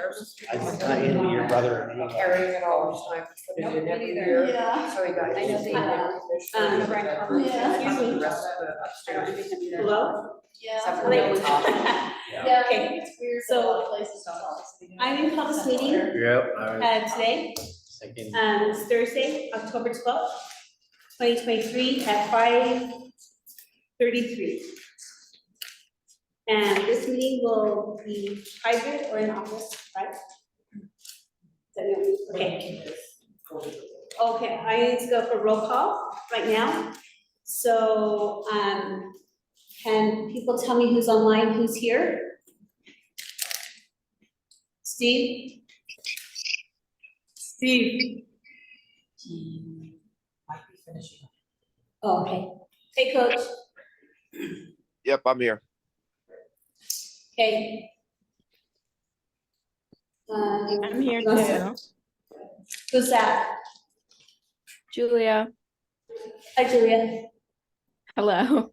I envy your brother and you. Carrying it all the time, putting it in every year. Yeah. So he got. I know they Yeah. The rest of the upstairs. Hello? Yeah. Except for the Hello. top. Yeah, I Okay, think it's weird. so a lot of places don't tell us to do I'm in public that. meeting, Yep. today, Second. it's Thursday, October 12th, 2023 at 5:33. And this meeting will be hybrid or in office, right? Okay. Okay, I need to go for roll call right now. So, can people tell me who's online, who's here? Steve? Steve? He might be finishing. Oh, okay. Hey, Coach. Yep, I'm here. Okay. I'm here Melissa? too. Who's that? Julia, Hi, Julia. hello.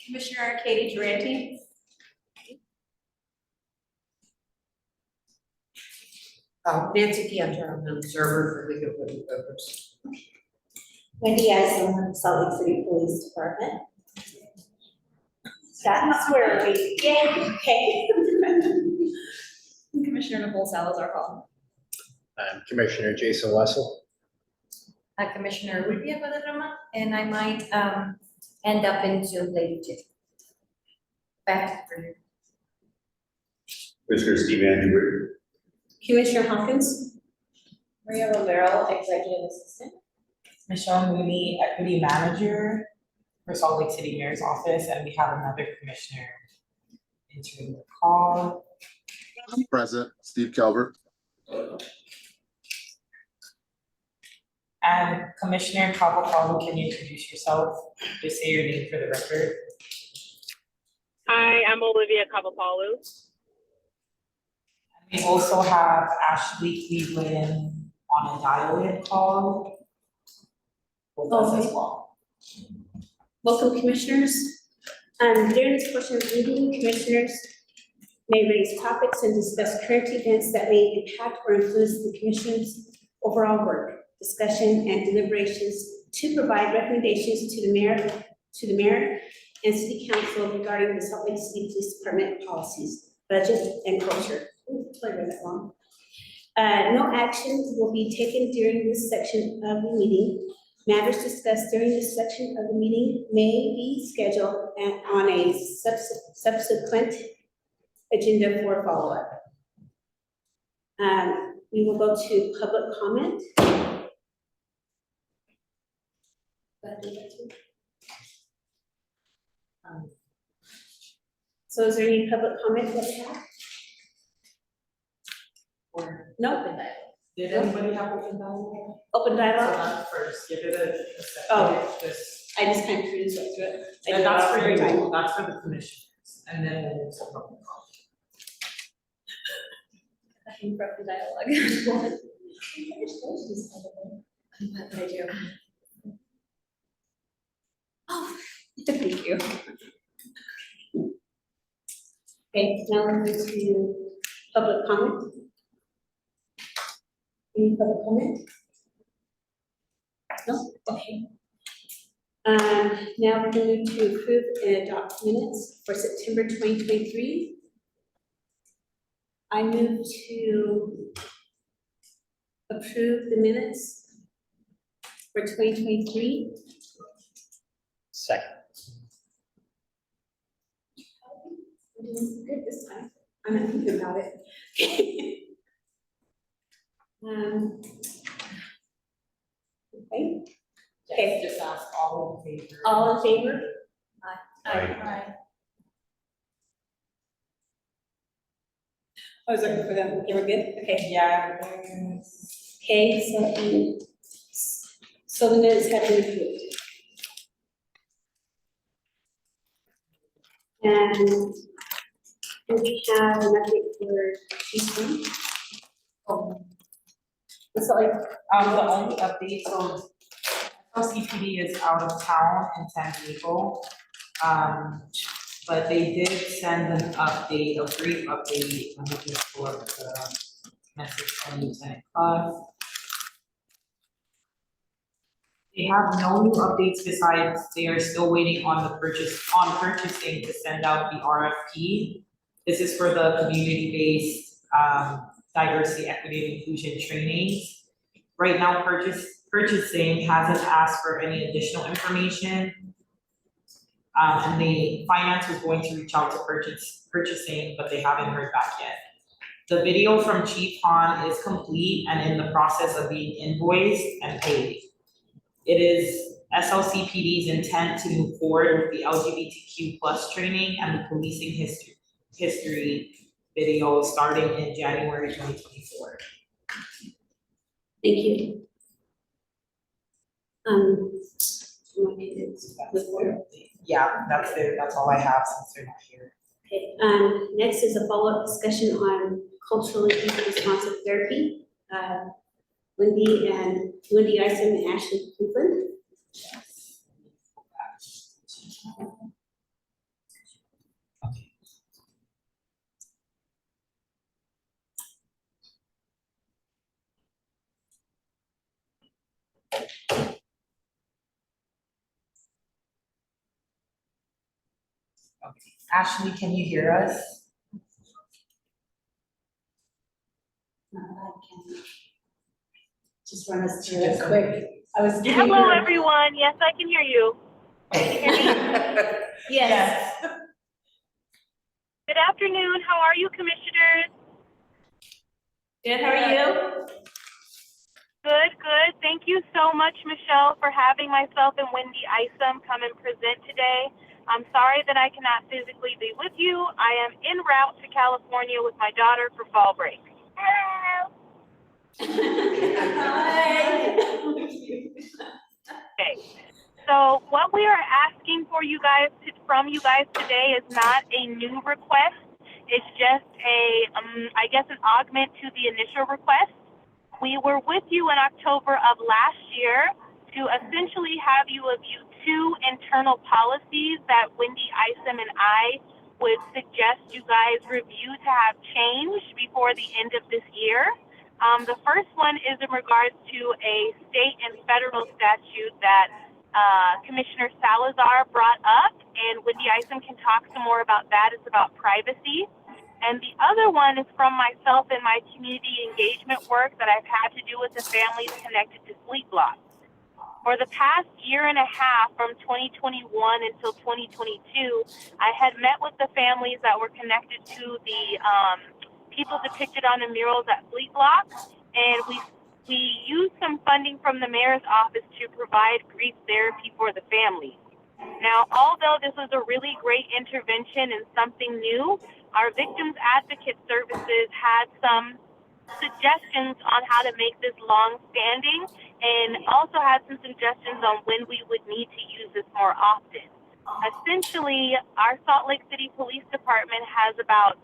Commissioner Katie Durante. Nancy Pietro, I'm the observer for League of Women Voters. Wendy Eisen, Salt Lake City Police Department. That's where we, yeah, okay. Commissioner Nicole Salazar call. Commissioner Jason Wessel. Commissioner Rubia Valderrama, and I might end up into Lady Two. Back for you. Commissioner Steve Andrew. Commissioner Hawkins. Maria Romero, Executive Assistant. Michelle Mooney, Equity Manager for Salt Lake City Mayor's Office, and we have another commissioner entering the call. Present, Steve Calvert. And Commissioner Cavapallo, can you introduce yourself? Just say your name for the record. Hi, I'm Olivia Cavapallu. We also have Ashley Cleveland on a dial-in call with us as well. Welcome, commissioners. During this portion of the meeting, commissioners may raise topics and discuss current events that may impact or influence the commission's overall work, discussion, and deliberations to provide recommendations to the mayor and city council regarding the Salt Lake City Police Department policies, budget, and culture. Ooh, I read that wrong. No action will be taken during this section of the meeting. Matters discussed during this section of the meeting may be scheduled on a subsequent agenda for follow-up. We will go to public comment. So is there any public comment that you have? Or No, did anybody have open dialogue? open So dialogue? not first, give it a second. Oh. Just, I just kind of cruised right through it. I and did that's not for very time. you, that's for the commissioners, and then we'll move to public comment. I think for the dialogue. I do. Oh, thank you. Okay, now we're going to public comment. Any public comment? No, okay. Now we're going to approve and adopt minutes for September 2023. I move to approve the minutes for 2023. Second. Good this time. I'm not thinking about it. Okay, Okay. Yes, just ask all in favor. all in favor? Aye. I was looking for them, they were good, okay. Yeah, there's, Okay, so the minutes have been approved. And we have an update for Eastern. Oh. It's like, the only update, so LCPD is out of town in San Diego. but they did send an update, a brief update. Let me just pull up the message from Lieutenant Clough. They have no new updates besides they are still waiting on purchasing to send out the RFP. This is for the community-based, diversity, equity, and inclusion trainings. Right now, purchasing hasn't asked for any additional information. And the finance was going to reach out to purchasing, but they haven't heard back yet. The video from Chief Han is complete and in the process of being invoiced and paid. It is SLCPD's intent to move forward with the LGBTQ+ training and the policing history video starting in January 2024. Thank you. Yeah, that's all I have since they're not here. Okay, next is a follow-up discussion on culturally responsive therapy. Wendy Isom and Ashley Cleveland. Ashley, can you hear us? Just run us through it quick. I was giving Hello, her- everyone. Yes, I can hear you. Yes. Good afternoon. How are you, commissioners? Good, how are you? Good, good. Thank you so much, Michelle, for having myself and Wendy Isom come and present today. I'm sorry that I cannot physically be with you. I am en route to California with my daughter for fall break. Hello. Hi. Okay. So what we are asking for you guys from you guys today is not a new request. It's just I guess an augment to the initial request. We were with you in October of last year to essentially have you review two internal policies that Wendy Isom and I would suggest you guys review to have changed before the end of this year. The first one is in regards to a state and federal statute that Commissioner Salazar brought up, and Wendy Isom can talk some more about that. It's about privacy. And the other one is from myself and my community engagement work that I've had to do with the families connected to sleep blocks. For the past year and a half, from 2021 until 2022, I had met with the families that were connected to the people depicted on the murals at Fleet Block, and we used some funding from the mayor's office to provide grief therapy for the families. Now, although this was a really great intervention and something new, our Victims Advocate Services had some suggestions on how to make this long-standing, and also had some suggestions on when we would need to use this more often. Essentially, our Salt Lake City Police Department has about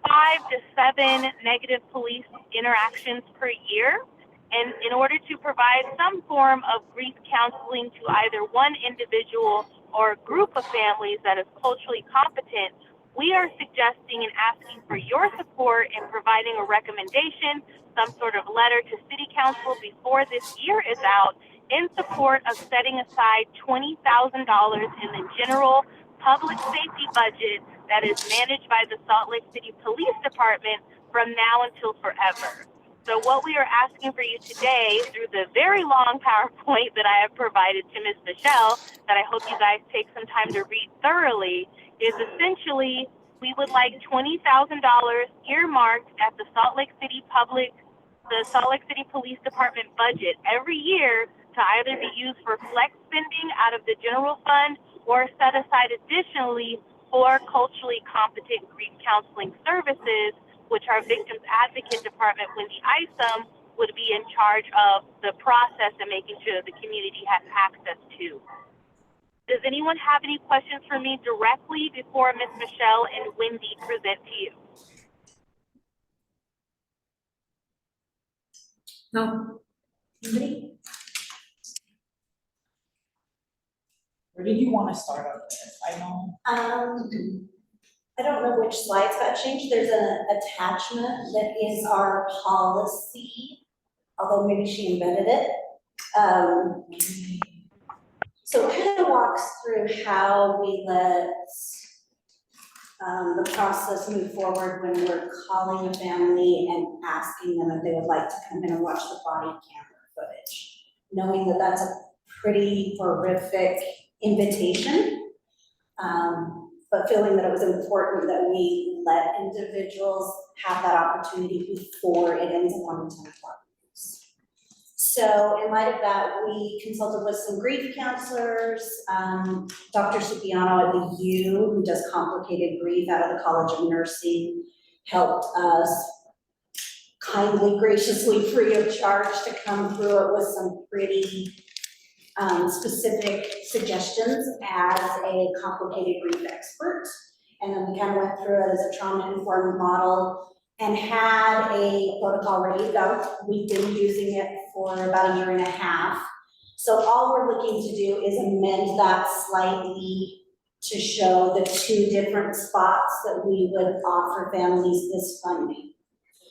5 to 7 negative police interactions per year. And in order to provide some form of grief counseling to either one individual or a group of families that is culturally competent, we are suggesting and asking for your support in providing a recommendation, some sort of letter to City Council before this year is out, in support of setting aside $20,000 in the general public safety budget that is managed by the Salt Lake City Police Department from now until forever. So what we are asking for you today, through the very long PowerPoint that I have provided to Ms. Michelle, that I hope you guys take some time to read thoroughly, is essentially we would like $20,000 earmarked at the Salt Lake City Police Department budget every year to either be used for flex spending out of the general fund or set aside additionally for culturally competent grief counseling services, which our Victims Advocate Department, Wendy Isom, would be in charge of the process and making sure the community has access to. Does anyone have any questions for me directly before Ms. Michelle and Wendy present to you? No. Anybody? We're did you wanna start off with? I know. I don't know which slides got changed. There's an attachment that is our policy, although maybe she embedded it. So it kind of walks through how we let the process move forward when we're calling a family and asking them if they would like to come in and watch the body camera footage, knowing that that's a pretty horrific invitation. But feeling that it was important that we let individuals have that opportunity before it ends up on the 10 o'clock news. So in light of that, we consulted with some grief counselors, Dr. Cipriano at the U, who does complicated grief out of the College of Nursing, helped us kindly, graciously, free of charge to come through it with some pretty specific suggestions as a complicated grief expert. And then we kind of went through it as a trauma-informed model and had a protocol ready to go. We've been using it for about 1.5 years. So all we're looking to do is amend that slightly to show the 2 different spots that we would offer families this funding.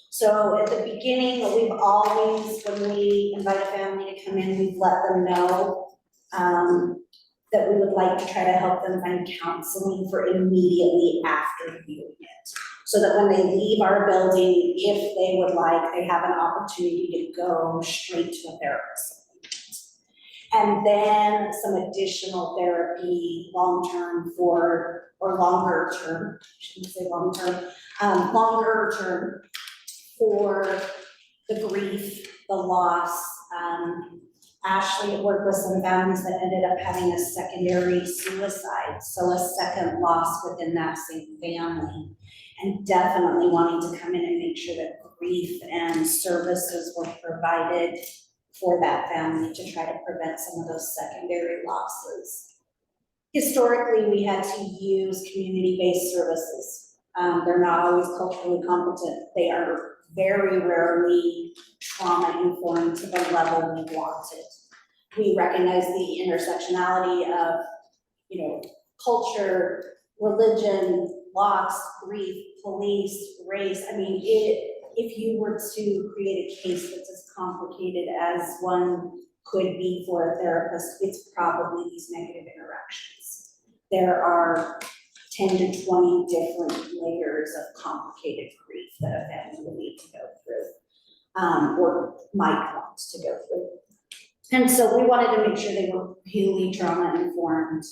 So at the beginning, we've always, when we invite a family to come in, we've let them know that we would like to try to help them find counseling for immediately after viewing it. So that when they leave our building, if they would like, they have an opportunity to go straight to a therapist. And then some additional therapy long-term or longer term, I shouldn't say long-term, longer term for the grief, the loss. Ashley worked with some families that ended up having a secondary suicide, so a second loss within that same family. And definitely wanting to come in and make sure that grief and services were provided for that family to try to prevent some of those secondary losses. Historically, we had to use community-based services. They're not always culturally competent. They are very rarely trauma-informed to the level we wanted. We recognize the intersectionality of, culture, religion, loss, grief, police, race. I mean, if you were to create a case that's as complicated as one could be for a therapist, it's probably these negative interactions. There are 10 to 20 different layers of complicated grief that a family will need to go through, or might want to go through. And so we wanted to make sure they were really trauma-informed,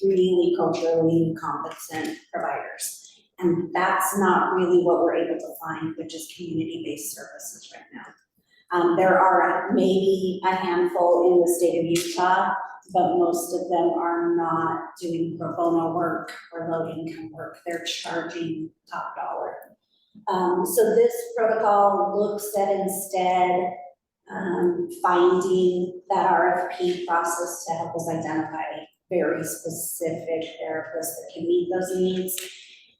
really culturally competent providers. And that's not really what we're able to find, which is community-based services right now. There are maybe a handful in the state of Utah, but most of them are not doing pro bono work or low-income work. They're charging top dollar. So this protocol looks at instead finding that RFP process to help us identify very specific therapists that can meet those needs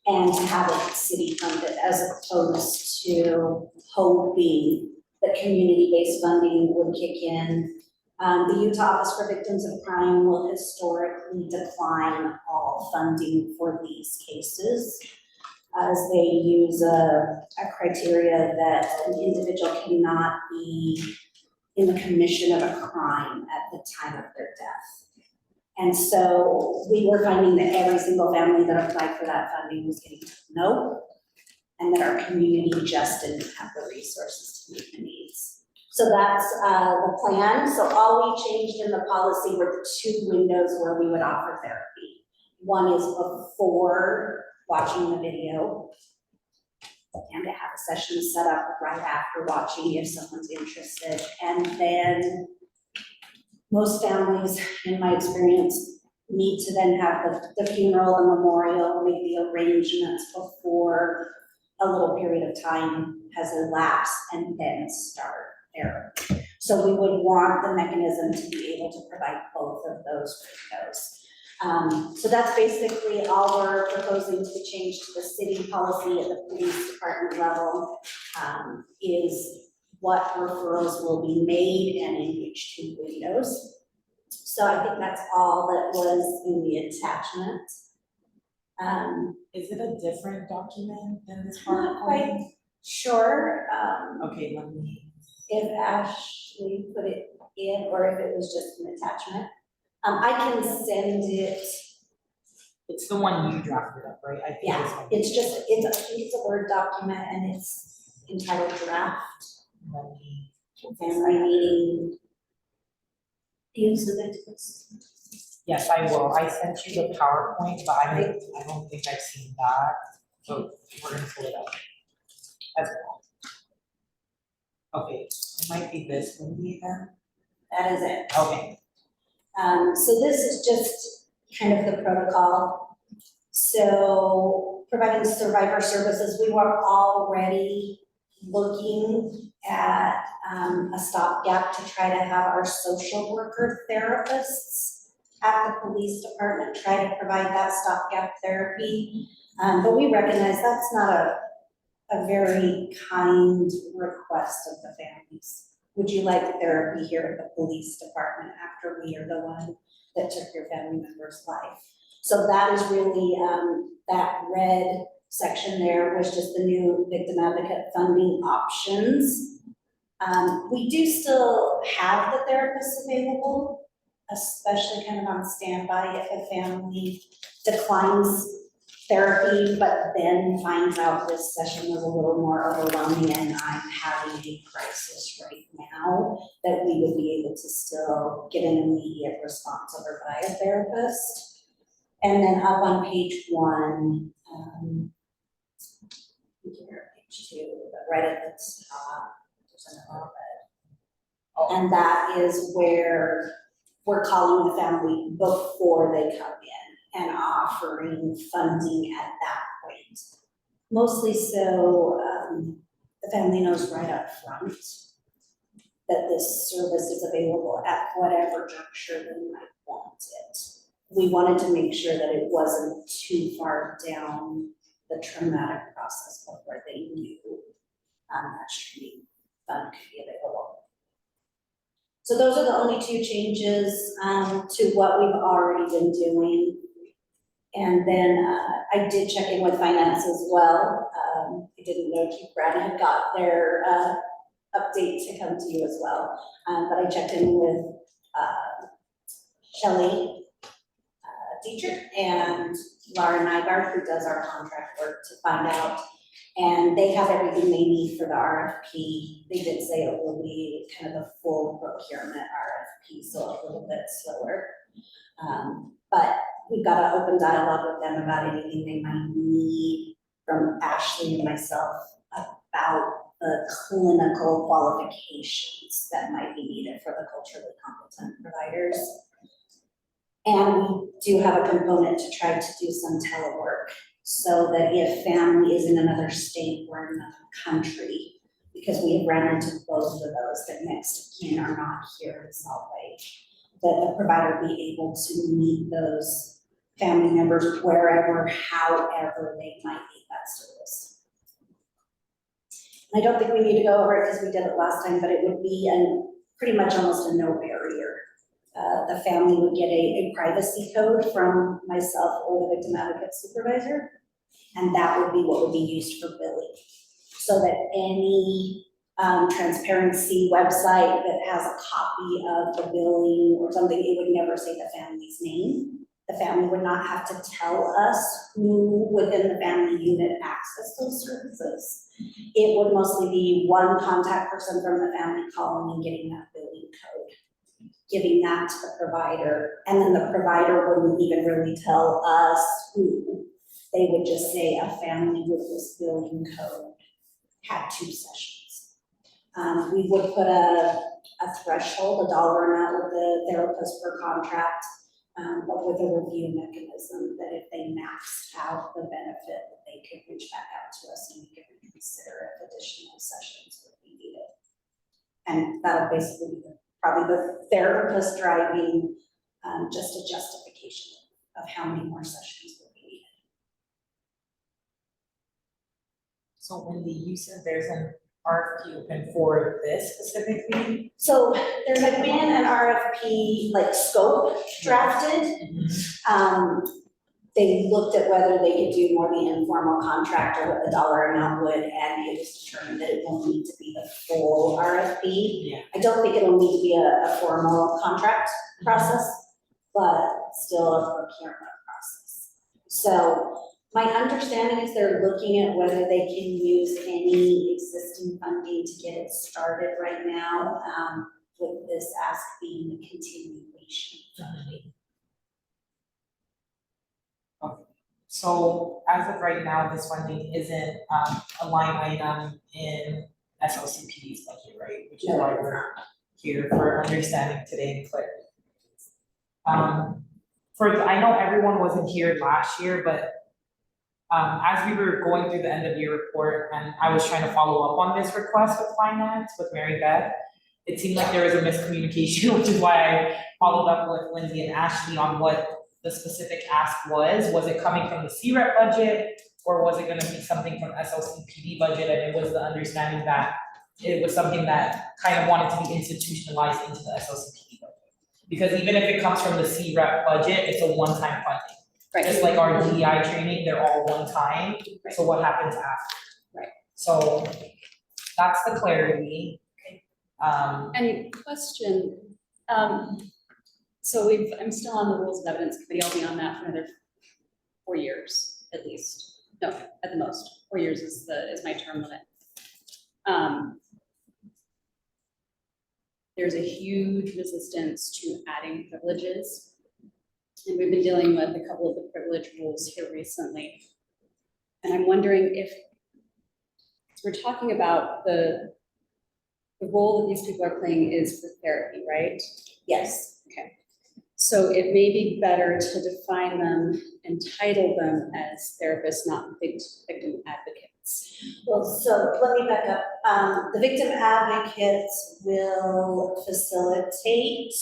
and to have it city funded as opposed to hoping that community-based funding would kick in. The Utah Office for Victims of Crime will historically decline all funding for these cases as they use a criteria that an individual cannot be in the commission of a crime at the time of their death. And so we were finding that every single family that applied for that funding was getting no, and that our community just didn't have the resources to meet the needs. So that's the plan. So all we changed in the policy were the 2 windows where we would offer therapy. One is before watching the video, and to have a session set up right after watching if someone's interested. And then most families, in my experience, need to then have the funeral, the memorial, make the arrangements before a little period of time has elapsed and then start therapy. So we would want the mechanism to be able to provide both of those windows. So that's basically all we're proposing to change to the city policy at the police department level, is what referrals will be made and in which 2 windows. So I think that's all that was in the attachment. Is it a different document than this I'm not quite PowerPoint? sure, Okay, let me, if Ashley put it in or if it was just an attachment. I can send it, it's the one you drafted up, right? I think yeah, this one. it's just, I think it's a Word document and it's entitled draft Let me- family meeting. Use of it. Yes, I will. I sent you the PowerPoint, but I don't think I've seen that. So we're gonna pull it up as well. Okay, it might be this one then. That is it. Okay, So this is just kind of the protocol. So providing survivor services, we were already looking at a stopgap to try to have our social worker therapists at the police department try to provide that stopgap therapy. But we recognize that's not a very kind request of the families. Would you like therapy here at the police department after we are the one that took your family member's life? So that is really, that red section there was just the new victim advocate funding options. We do still have the therapists available, especially kind of on standby if a family declines therapy, but then finds out this session was a little more overwhelming and I'm having a crisis right now, that we would be able to still get an immediate response over by a therapist. And then up on page 1, here, page 2, right at the top, there's another red. And that is where we're calling the family before they come in and offering funding at that point. Mostly so, the family knows right up front that this service is available at whatever juncture they might want it. We wanted to make sure that it wasn't too far down the traumatic process before they knew that streaming fund could be available. So those are the only 2 changes to what we've already been doing. And then I did check in with finance as well. I didn't know Chief Brad had got their update to come to you as well. But I checked in with Shelley Dietrich and Laura Nygaard, who does our contract work, to find out. And they have everything they need for the RFP. They did say it will be kind of a full procurement RFP, so a little bit slower. But we've got an open dialogue with them about anything they might need from Ashley and myself about the clinical qualifications that might be needed for the culturally competent providers. And we do have a component to try to do some telework, so that if family is in another state or another country, because we have run into both of those, that next of kin are not here in Salt Lake, that the provider be able to meet those family members wherever, however they might need that service. And I don't think we need to go over it because we did it last time, but it would be pretty much almost a no barrier. The family would get a privacy code from myself or the victim advocate supervisor, and that would be what would be used for billing. So that any transparency website that has a copy of the billing or something, it would never say the family's name. The family would not have to tell us who within the family unit access those services. It would mostly be one contact person from the family calling and getting that billing code, giving that to the provider, and then the provider wouldn't even really tell us who. They would just say a family with this billing code had 2 sessions. We would put a threshold, a dollar amount with the therapist per contract, but with a review mechanism that if they maxed out the benefit, that they could reach back out to us and we could reconsider if additional sessions would be needed. And that'll basically be probably the therapist driving just a justification of how many more sessions would be needed. so Wendy, you said there's an RFP open for this specifically? So there had been an RFP like scope drafted. They looked at whether they could do more the informal contract or what the dollar amount would, and it was determined that it will need to be the full RFP. Yeah. I don't think it'll need to be a formal contract process, but still a procurement process. So my understanding is they're looking at whether they can use any existing funding to get it started right now, with this ask being the continuation funding. So as of right now, this funding isn't a line item in SLCPD's budget, right? Which is why we're here for understanding today and clarity. I know everyone wasn't here last year, but as we were going through the end of year report and I was trying to follow up on this request with finance with Mary Beth, it seemed like there was a miscommunication, which is why I followed up with Lindsay and Ashley on what the specific ask was. Was it coming from the CREP budget, or was it gonna be something from SLCPD budget? And it was the understanding that it was something that kind of wanted to be institutionalized into the SLCPD budget. Because even if it comes from the CREP budget, it's a one-time funding. Right. Just like our DEI training, they're all one time, so what happens after? Right. So that's the clarity. And question, so I'm still on the Rules of Evidence Committee, I'll be on that for another 4 years at least. No, at the most, 4 years is my term limit. There's a huge resistance to adding privileges. And we've been dealing with a couple of the privilege rules here recently. And I'm wondering if we're talking about the role that these people are playing is for therapy, right? Yes. Okay. So it may be better to define them and title them as therapists, not victim advocates. Well, so let me back up. The victim advocates will facilitate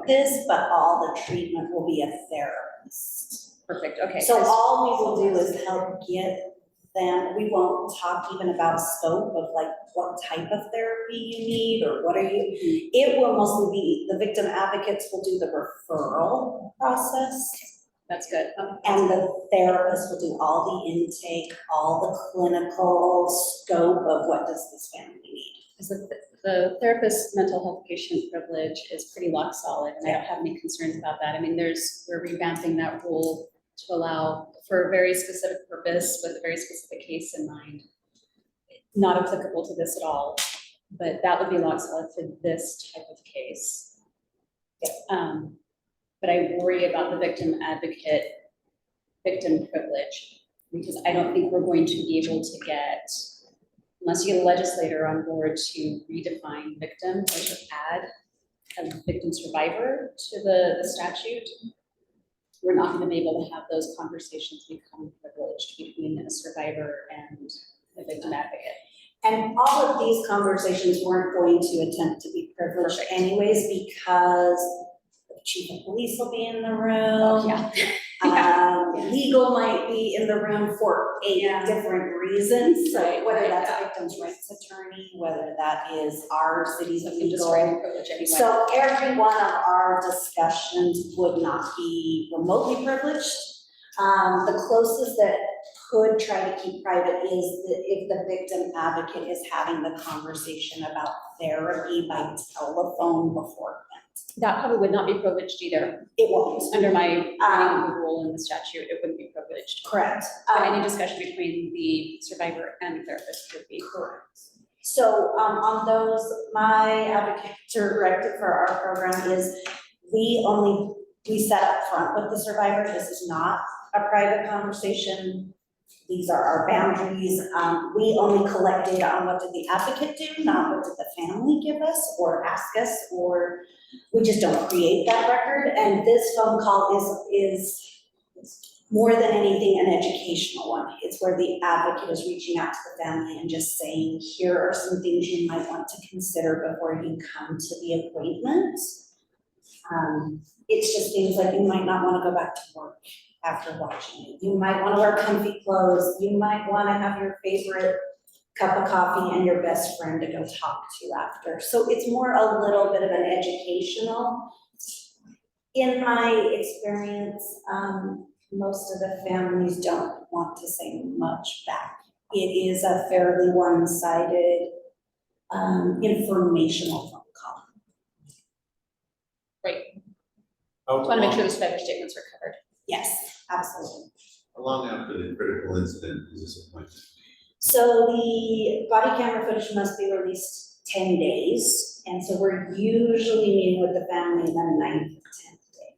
this, but all the treatment will be a therapist. Perfect, okay. So all we will do is help get them, we won't talk even about scope of like what type of therapy you need or what are you, it will mostly be, the victim advocates will do the referral process. That's good. And the therapist will do all the intake, all the clinical scope of what does this family need. Because the therapist's mental health patient privilege is pretty rock solid, and I don't have any concerns about that. I mean, we're revamping that rule to allow for a very specific purpose with a very specific case in mind. Not applicable to this at all, but that would be rock solid for this type of case. But I worry about the victim advocate, victim privilege, because I don't think we're going to be able to get, unless you get a legislator on board to redefine victim or to add a victim survivor to the statute, we're not going to be able to have those conversations become privileged between a survivor and a victim advocate. And all of these conversations weren't going to attempt to be privileged anyways, because the chief of police will be in the room. Legal might be in the room for 8 different reasons. So whether that's a victim's rights attorney, whether that is our city's legal. Privilege anyway. So every one of our discussions would not be remotely privileged. The closest that could try to keep private is if the victim advocate is having the conversation about therapy by telephone beforehand. That probably would not be privileged either. It won't. Under my reading of the rule in the statute, it wouldn't be privileged. Correct. But any discussion between the survivor and the therapist would be. Correct. So on those, my advocate directive for our program is we set up front with the survivor. This is not a private conversation. These are our boundaries. We only collect data on what did the advocate do, not what did the family give us or ask us, or we just don't create that record. And this phone call is more than anything an educational one. It's where the advocate is reaching out to the family and just saying, here are some things you might want to consider before you come to the appointment. It's just things like you might not want to go back to work after watching it. You might want to wear comfy clothes. You might want to have your favorite cup of coffee and your best friend to go talk to after. So it's more a little bit of an educational. In my experience, most of the families don't want to say much back. It is a fairly one-sided, informational phone call. Just wanna make sure the survivor statements are covered. Yes, absolutely. How long after the critical incident is this appointed? So the body camera footage must be released 10 days, and so we're usually meeting with the family the 9th or 10th day.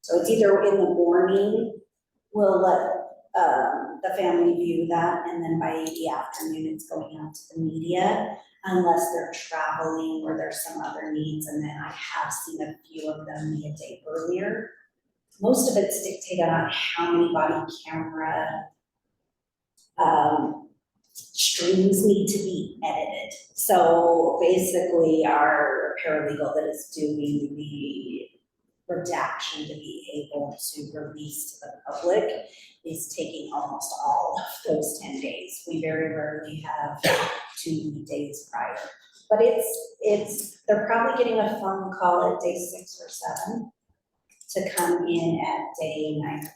So it's either in the morning, we'll let the family view that, and then by the afternoon, it's going out to the media, unless they're traveling or there's some other needs, and then I have seen a few of them a day earlier. Most of it's dictated on how many body camera streams need to be edited. So basically, our paralegal that is doing the redaction to be able to release to the public is taking almost all of those 10 days. We very rarely have 2 days prior. But they're probably getting a phone call at day 6 or 7 to come in at day 9 or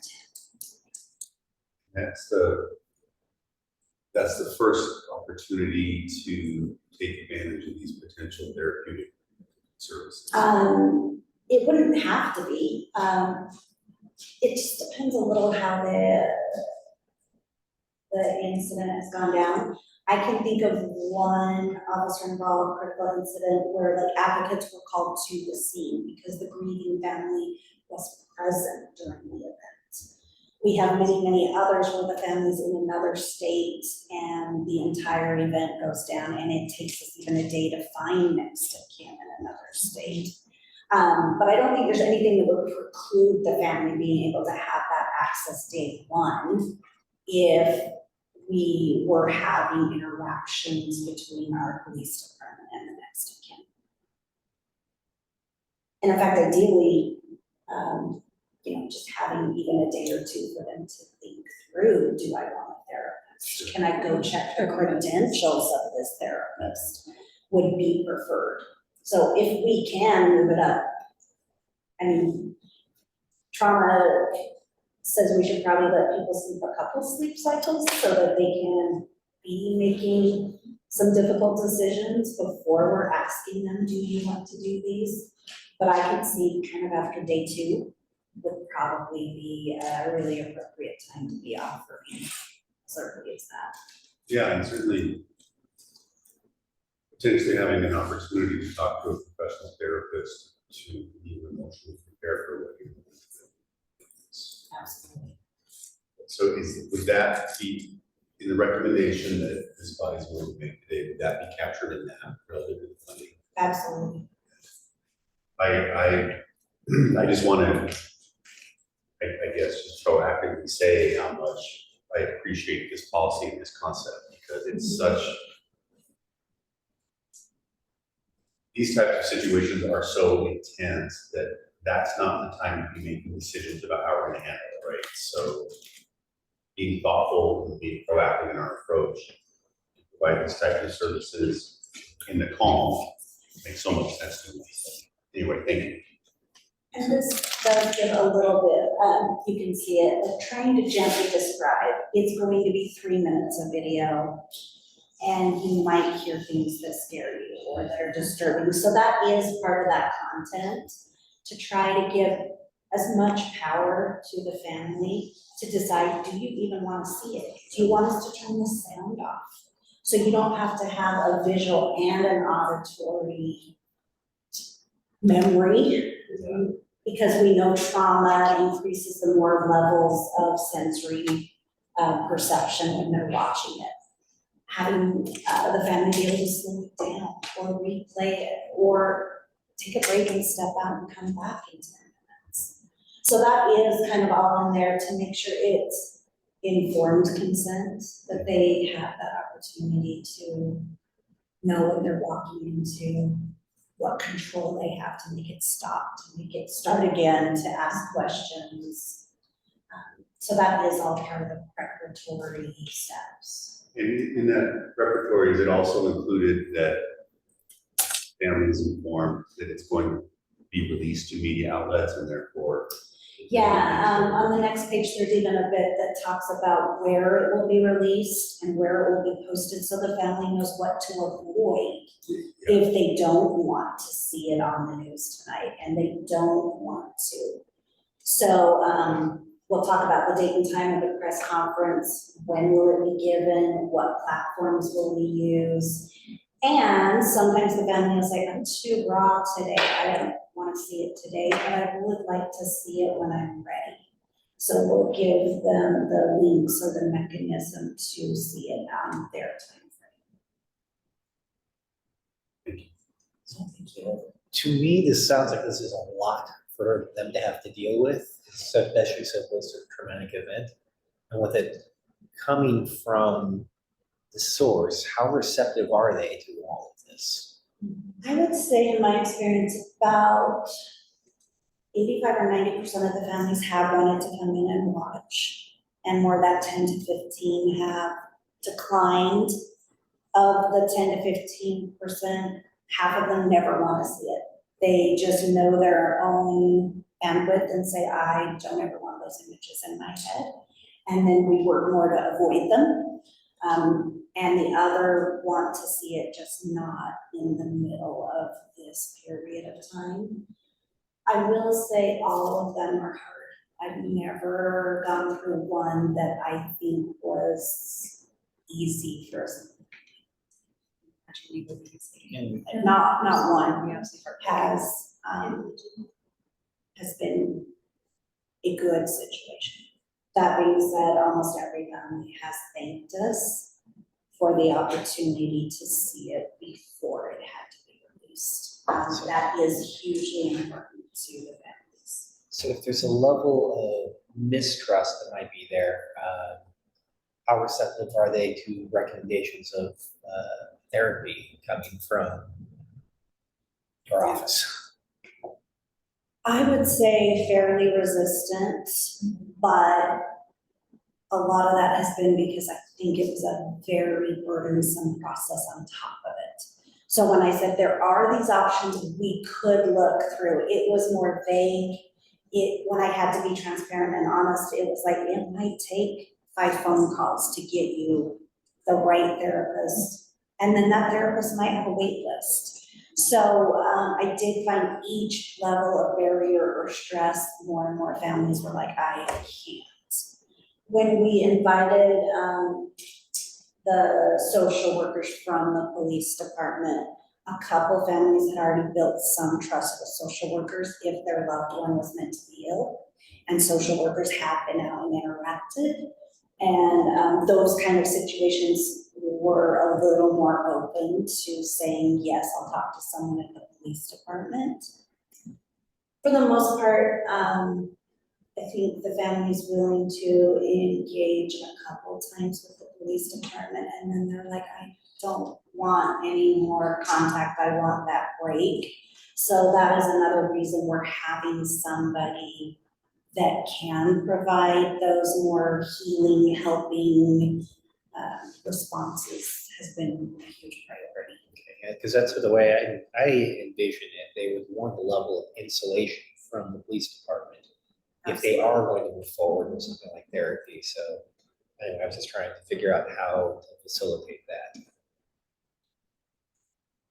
10. That's the first opportunity to take advantage of these potential therapeutic services. It wouldn't have to be. It just depends a little how the incident has gone down. I can think of one officer involved critical incident where like advocates were called to the scene because the grieving family was present during the event. We have many, many others where the family's in another state and the entire event goes down and it takes us even a day to find next of kin in another state. But I don't think there's anything that would preclude the family being able to have that access day 1 if we were having interactions between our police department and the next of kin. And in fact, ideally, just having even a day or 2 for them to think through, do I want a therapist? Can I go check the credentials of this therapist? Would be preferred. So if we can move it up, I mean, trauma says we should probably let people sleep a couple sleep cycles so that they can be making some difficult decisions before we're asking them, do you want to do these? But I can see kind of after day 2 would probably be a really appropriate time to be offering services that. Yeah, and certainly potentially having an opportunity to talk to a professional therapist to be emotionally prepared for what you're going to do. Absolutely. So would that be in the recommendation that this body's willing to make today, would that be captured in that relative to the funding? Absolutely. I just want to, I guess, just proactively say how much I appreciate this policy and this concept because it's such, these types of situations are so intense that that's not the time to be making decisions about how we're going to handle it, right? So being thoughtful and being proactive in our approach to provide this type of services in the calm makes so much sense to me. Anyway, thank you. And this does give a little bit, you can see it, like trying to gently describe. It's going to be 3 minutes of video and you might hear things that scare you or that are disturbing. So that is part of that content to try to give as much power to the family to decide, do you even want to see it? Do you want us to turn the sound off? So you don't have to have a visual and an auditory memory, because we know trauma increases the more levels of sensory perception when they're watching it. Having the family be able to slow it down or replay it or take a break and step out and come back in 10 minutes. So that is kind of all in there to make sure it's informed consent, that they have that opportunity to know what they're walking into, what control they have to make it stop, to make it start again, to ask questions. So that is all part of the preparatory steps. in that repertoire, is it also included that family is informed that it's going to be released to media outlets and therefore? Yeah, on the next page, there's even a bit that talks about where it will be released and where it will be posted, so the family knows what to avoid if they don't want to see it on the news tonight and they don't want to. So, we'll talk about the date and time of the press conference, when will it be given, what platforms will we use? And sometimes the family will say, I'm too raw today, I don't want to see it today, but I would like to see it when I'm ready. So we'll give them the links or the mechanism to see it on their time frame. Thank you. To me, this sounds like this is a lot for them to have to deal with, especially so close to a traumatic event. And with it coming from the source, how receptive are they to all of this? I would say in my experience, about 85 or 90% of the families have wanted to come in and watch. And more that 10 to 15 have declined. Of the 10 to 15%, half of them never want to see it. They just know their own bandwidth and say, I don't ever want those images in my head. And then we work more to avoid them. And the other want to see it, just not in the middle of this period of time. I will say all of them are hard. I've never gone through one that I think was easy for us. And Not one has been a good situation. That being said, almost every family has thanked us for the opportunity to see it before it had to be released. That is hugely important to the families. so if there's a level of mistrust that might be there, how receptive are they to recommendations of therapy coming from your office? I would say fairly resistant, but a lot of that has been because I think it was a very burdensome process on top of it. So when I said there are these options we could look through, it was more vague. When I had to be transparent and honest, it was like, it might take 5 phone calls to get you the right therapist. And then that therapist might have a wait list. So I did find each level of barrier or stress, more and more families were like, I can't. When we invited the social workers from the police department, a couple families had already built some trust with social workers if their loved one was meant to be ill. And social workers have been out and interacted. And those kind of situations were a little more open to saying, yes, I'll talk to someone at the police department. For the most part, I think the family's willing to engage a couple times with the police department, and then they're like, I don't want any more contact, I want that break. So that is another reason we're having somebody that can provide those more healing, helping responses has been a huge priority. Because that's the way I envision it. They would want a level of insulation from the police department if they are going to move forward with something like therapy. So anyway, I was just trying to figure out how to facilitate that.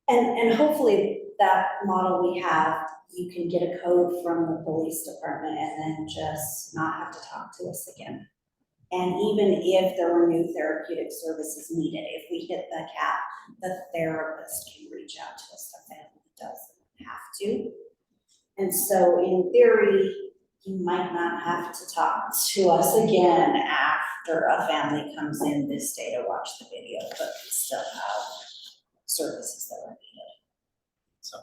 And hopefully that model we have, you can get a code from the police department and then just not have to talk to us again. And even if there were new therapeutic services needed, if we hit the cap, the therapist can reach out to us, the family doesn't have to. And so in theory, you might not have to talk to us again after a family comes in this day to watch the video, but we still have services that are needed. So,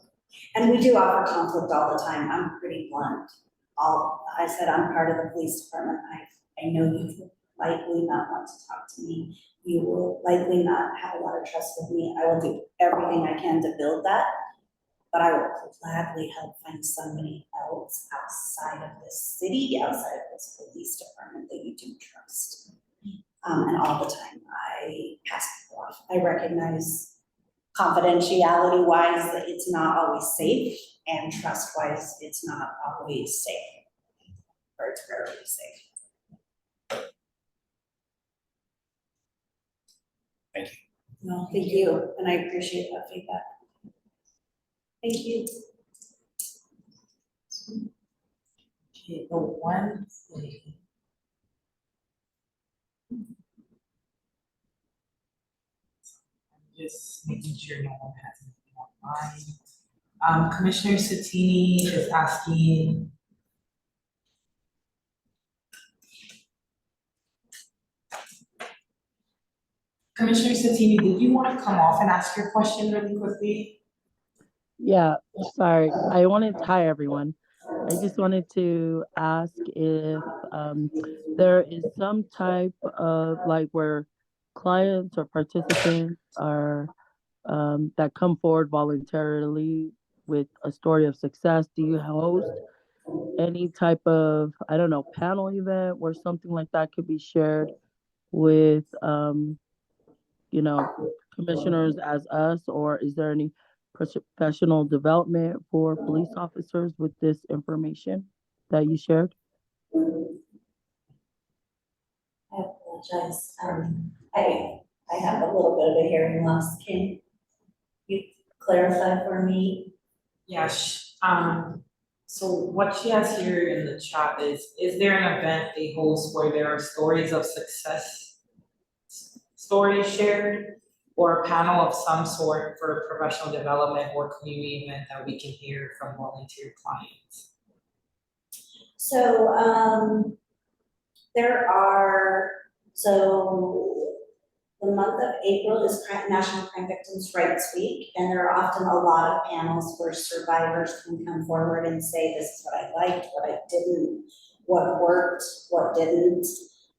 and we do offer conflict all the time. I'm pretty blunt. I said I'm part of the police department. I know you will likely not want to talk to me. You will likely not have a lot of trust with me. I will do everything I can to build that, but I will gladly help find somebody else outside of this city, outside of this police department that you do trust. And all the time I pass people off. I recognize confidentiality wise that it's not always safe, and trust wise, it's not always safe. Or it's rarely safe. Thank you. No, thank you, and I appreciate that feedback. Thank you. Okay, the one thing. I'm just making sure no one has anything online. Commissioner Satini is asking. Commissioner Satini, did you want to come off and ask your question really quickly? Yeah, sorry. Hi, everyone. I just wanted to ask if there is some type of like where clients or participants are that come forward voluntarily with a story of success. Do you host any type of, I don't know, panel event where something like that could be shared with commissioners as us, or is there any professional development for police officers with this information that you shared? I apologize. I have a little bit of a hearing loss. Can you clarify for me? Yes. So what she has here in the chat is there an event they host where there are stories of success, stories shared, or a panel of some sort for professional development or community event that we can hear from volunteer clients? So, the month of April is National Crime Victims' Rights Week, and there are often a lot of panels where survivors can come forward and say, this is what I liked, what I didn't, what worked, what didn't.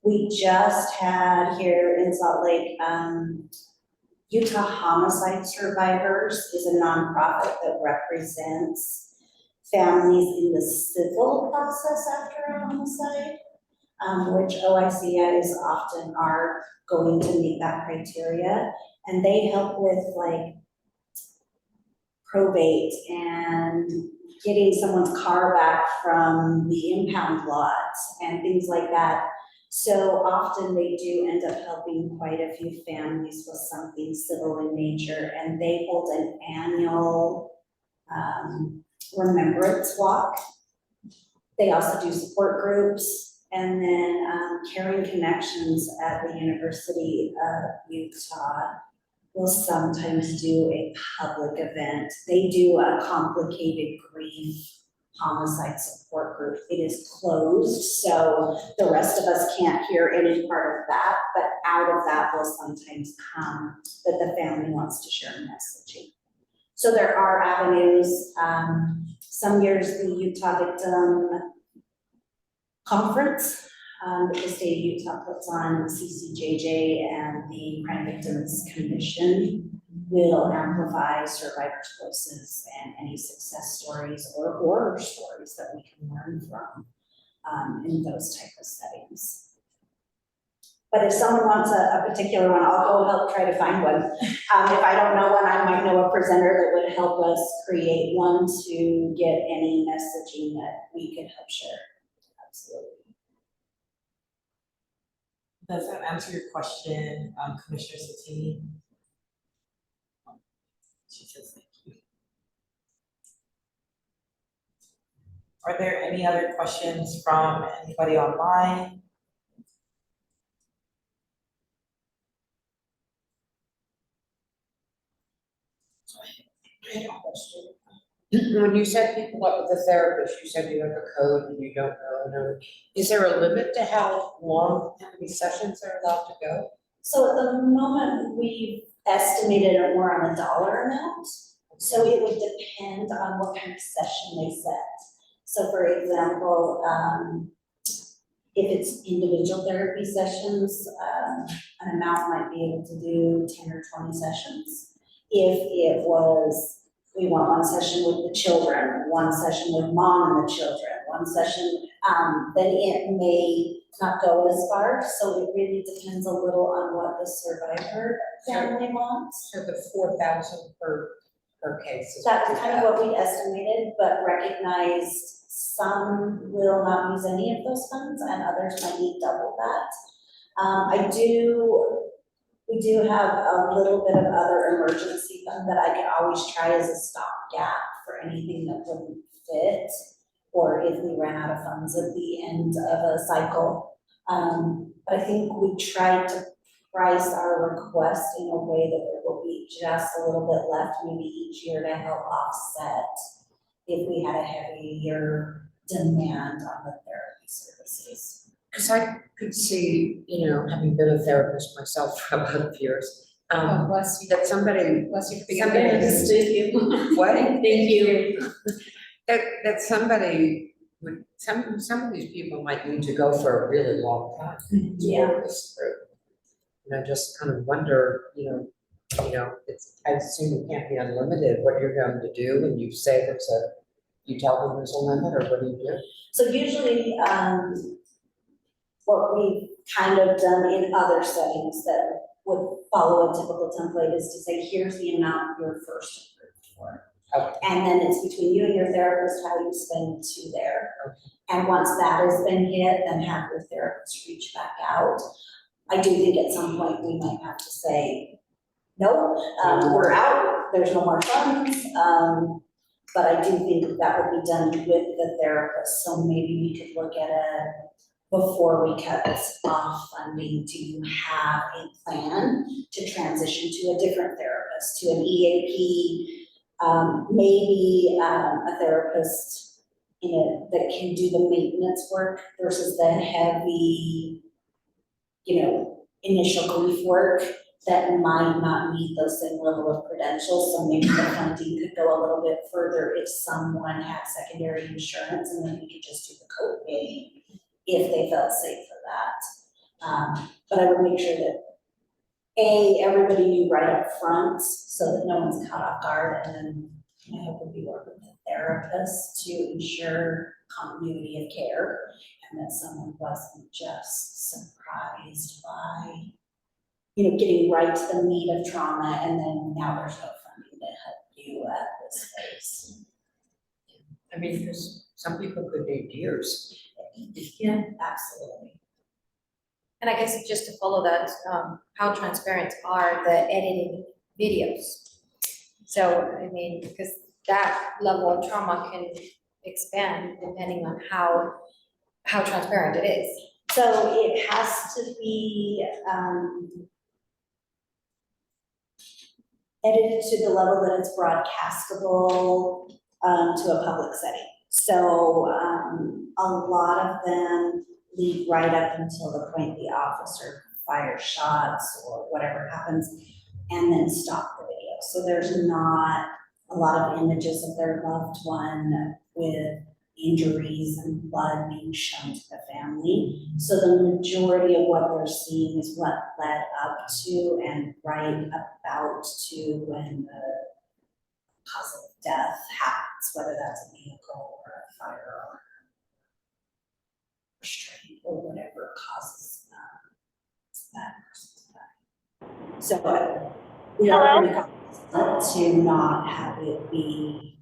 We just had here in Salt Lake, Utah Homicide Survivors is a nonprofit that represents families in the civil process after a homicide, which OICIs often are going to meet that criteria. And they help with like probate and getting someone's car back from the impound lots and things like that. So often they do end up helping quite a few families with something civil in nature, and they hold an annual remembrance walk. They also do support groups, and then Caring Connections at the University of Utah will sometimes do a public event. They do a complicated grief homicide support group. It is closed, so the rest of us can't hear any part of that, but out of that will sometimes come that the family wants to share messaging. So there are avenues. Some years the Utah Victim Conference that the state of Utah puts on, CCJJ and the Crime Victims Commission will amplify survivors' voices and any success stories or horror stories that we can learn from in those type of settings. But if someone wants a particular one, I'll go help try to find one. If I don't know one, I might know a presenter that would help us create one to get any messaging that we can help share. Absolutely. Does that answer your question, Commissioner Satini? She says thank you. Are there any other questions from anybody online? I have a question. When you set people up with a therapist, you said you have a code and you don't know. Is there a limit to how many sessions they're allowed to go? So at the moment, we've estimated it more on a dollar amount. So it would depend on what kind of session they set. So for example, if it's individual therapy sessions, an amount might be able to do 10 or 20 sessions. If it was we want one session with the children, one session with mom and the children, one session, then it may not go as far. So it really depends a little on what the survivor family wants. So the 4,000 per case is. That was kind of what we estimated, but recognized some will not use any of those funds and others might need double that. We do have a little bit of other emergency fund that I can always try as a stopgap for anything that wouldn't fit, or if we ran out of funds at the end of a cycle. But I think we tried to price our request in a way that there will be just a little bit left maybe each year to help offset if we had a heavier demand on the therapy services. Because I could see, having been a therapist myself for a lot of years, Bless you. that somebody. Bless you for being Somebody a therapist. Thank you. What? Thank you. That somebody would, some of these people might need to go for a really long time. Yeah. This through. And I just kind of wonder, I assume it can't be unlimited, what you're going to do, and you say you tell them there's a limit, or what do you do? So usually, what we've kind of done in other settings that would follow a typical template is to say, here's the amount you're first approved for. Okay. And then it's between you and your therapist how you spend to there. And once that has been hit, then have your therapist reach back out. I do think at some point we might have to say, no, we're out, there's no more funds. But I do think that would be done with the therapist, so maybe we could look at before we cut this off funding, do you have a plan to transition to a different therapist, to an EAP, maybe a therapist that can do the maintenance work versus the heavy, initial grief work that might not meet those same level of credentials. So maybe the funding could go a little bit further if someone had secondary insurance, and then we could just do the co-pay if they felt safe for that. But I would make sure that everybody knew right up front so that no one's caught off guard, and then I hope we'll be working with the therapist to ensure continuity of care and that someone wasn't just surprised by, getting right to the meat of trauma and then now there's no funding to help you at this phase. I mean, because some people could need years. Yeah, absolutely. And I guess just to follow that, how transparent are the editing videos? So, I mean, because that level of trauma can expand depending on how transparent it is. So it has to be edited to the level that it's broadcastable to a public setting. So a lot of them lead right up until the point the officer fires shots or whatever happens, and then stop the video. So there's not a lot of images of their loved one with injuries and blood being shown to the family. So the majority of what they're seeing is what led up to and right about to when the cause of death happens, whether that's a vehicle or a firearm, restraint, or whatever causes that person to die. So we are pretty cognizant to not have it be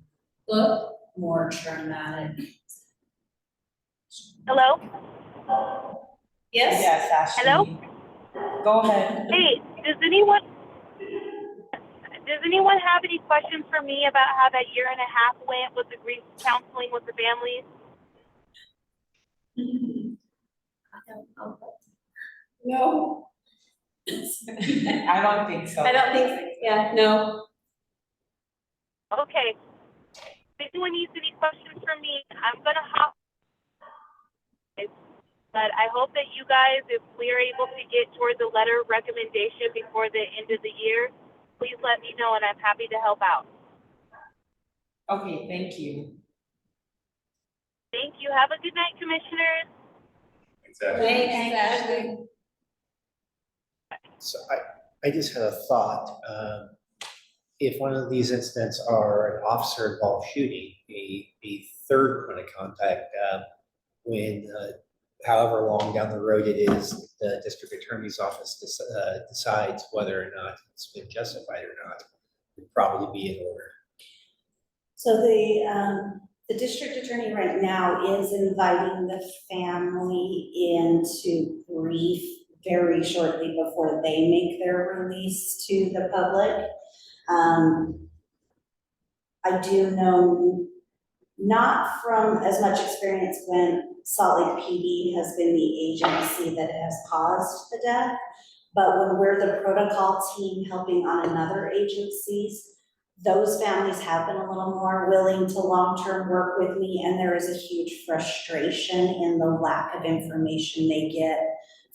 more traumatic. Hello? Yes, Ashley. Hello? Go ahead. Hey, does anyone have any questions for me about how that year and a half went with the grief counseling with the families? No. I don't think so. I don't think, yeah, no. Okay. If anyone needs any questions from me, I'm gonna hop. But I hope that you guys, if we're able to get towards a letter of recommendation before the end of the year, please let me know and I'm happy to help out. Okay, thank you. Thank you. Have a good night, commissioners. Exactly. Thanks, Ashley. So I just had a thought. if one of these incidents are an officer-involved shooting, the third point of contact, when, however long down the road it is, the district attorney's office decides whether or not it's been justified or not, would probably be in order. So the district attorney right now is inviting the family in to brief very shortly before they make their release to the public. I do know, not from as much experience when Salt Lake PD has been the agency that has caused the death, but when we're the protocol team helping on another agencies, those families have been a little more willing to long-term work with me, and there is a huge frustration in the lack of information they get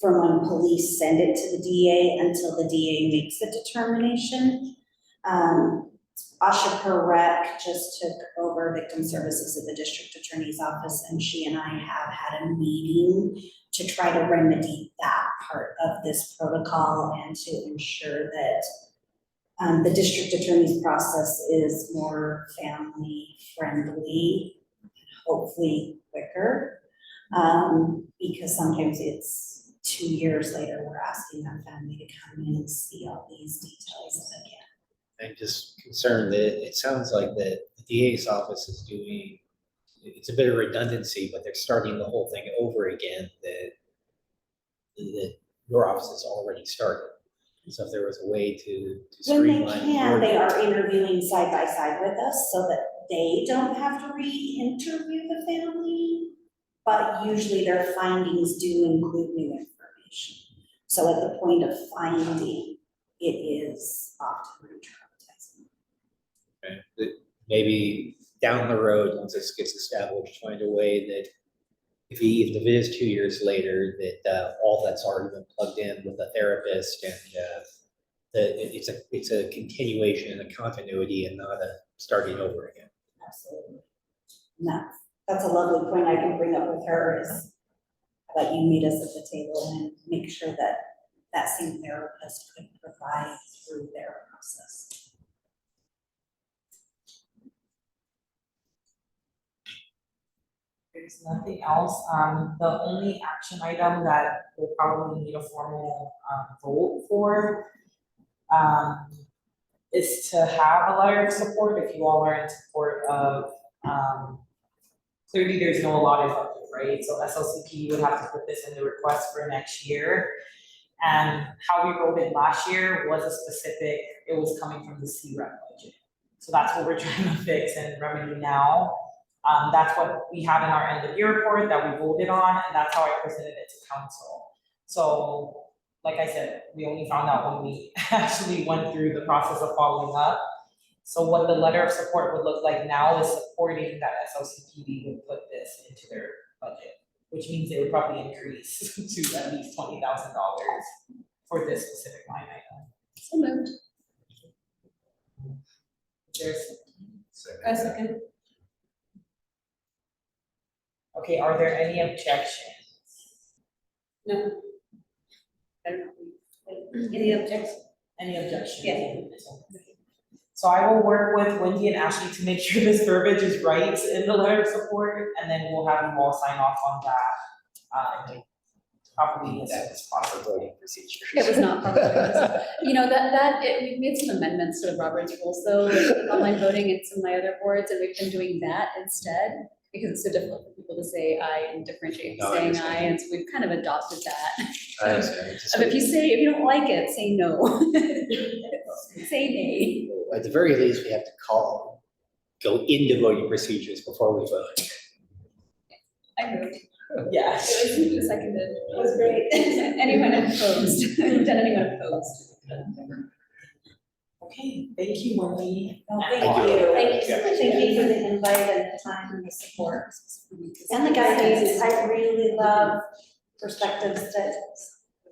from when police send it to the DA until the DA makes a determination. Asha Parek just took over victim services at the district attorney's office, and she and I have had a meeting to try to remedy that part of this protocol and to ensure that the district attorney's process is more family friendly, hopefully quicker, because sometimes it's 2 years later, we're asking that family to come in and see all these details again. I'm just concerned that it sounds like the DA's office is doing, it's a bit of redundancy, but they're starting the whole thing over again that your office has already started. So if there was a way to When they streamline. can, they are interviewing side by side with us so that they don't have to re-interview the family. But usually their findings do include new information. So at the point of finding, it is often re-traumatizing. Okay, that maybe down the road, once this gets established, find a way that if it is 2 years later, that all that's already been plugged in with a therapist and that it's a continuation, a continuity, and not a starting over again. Absolutely. No, that's a lovely point I can bring up with her is how about you meet us at the table and make sure that that same therapist could provide through their process. There's nothing else. The only action item that we'll probably need a formal vote for is to have a letter of support if you all are in support of, clearly there's no allotted budget, right? So SLCP would have to put this in the request for next year. And how we wrote it last year was a specific, it was coming from the CREP budget. So that's what we're trying to fix and remedy now. That's what we have in our end of year report that we voted on, and that's how I presented it to council. So, like I said, we only found out when we actually went through the process of following up. So what the letter of support would look like now is supporting that SLCPD would put this into their budget, which means they would probably increase to at least $20,000 for this specific line item. So moved. A second. Okay, are there any objections? No. Any objections? Any objections? Yes. So I will work with Wendy and Ashley to make sure this verbiage is right in the letter of support, and then we'll have you all sign off on that. Probably as soon as possible. Voting procedure. It was not part of it. You know, we've made some amendments to the Roberts rules though, with online voting and some of my other boards, and we've been doing that instead. Because it's so difficult for people to say aye and differentiate No, I saying understand. aye, and so we've kind of adopted that. I understand. Just- If you don't like it, say no. Say nay. At the very least, we have to go into voting procedures before we vote. I moved. Yeah. It was seconded. It was great. Anyone opposed? Did anyone opposed? Okay, thank you, Wendy. Well, And thank you. Thank you so much. Thank you for the invite and the time and the support. And the guidance. I really love perspectives that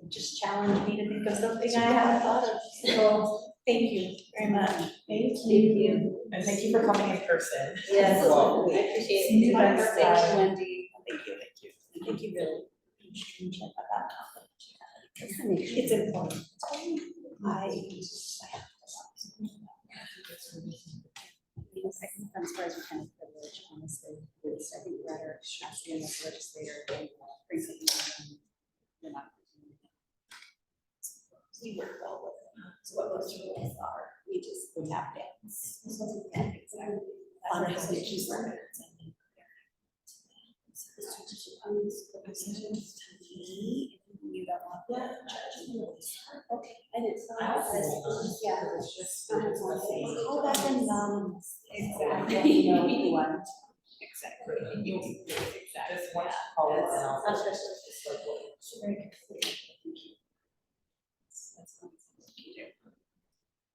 just challenge me to think of something I hadn't thought of. So thank you very much. Thank you. And thank you for coming in person. Yes. as well. I appreciate See you it. next Thank time. you, Wendy. Thank you. And thank you really being stringent about confidentiality. Make sure. It's important. I as far as lieutenant privilege, honestly, it's, I think we're at our capacity as a legislator and precinct. We're not. We work well with them, so what those rules are, we just, we have dance. Exactly. On how to keep records and be prepared. You don't want that. Okay, and it's not, yeah, it's just. Call that anonymous. Exactly. You know, you want. Exactly. You, just one call and I'll.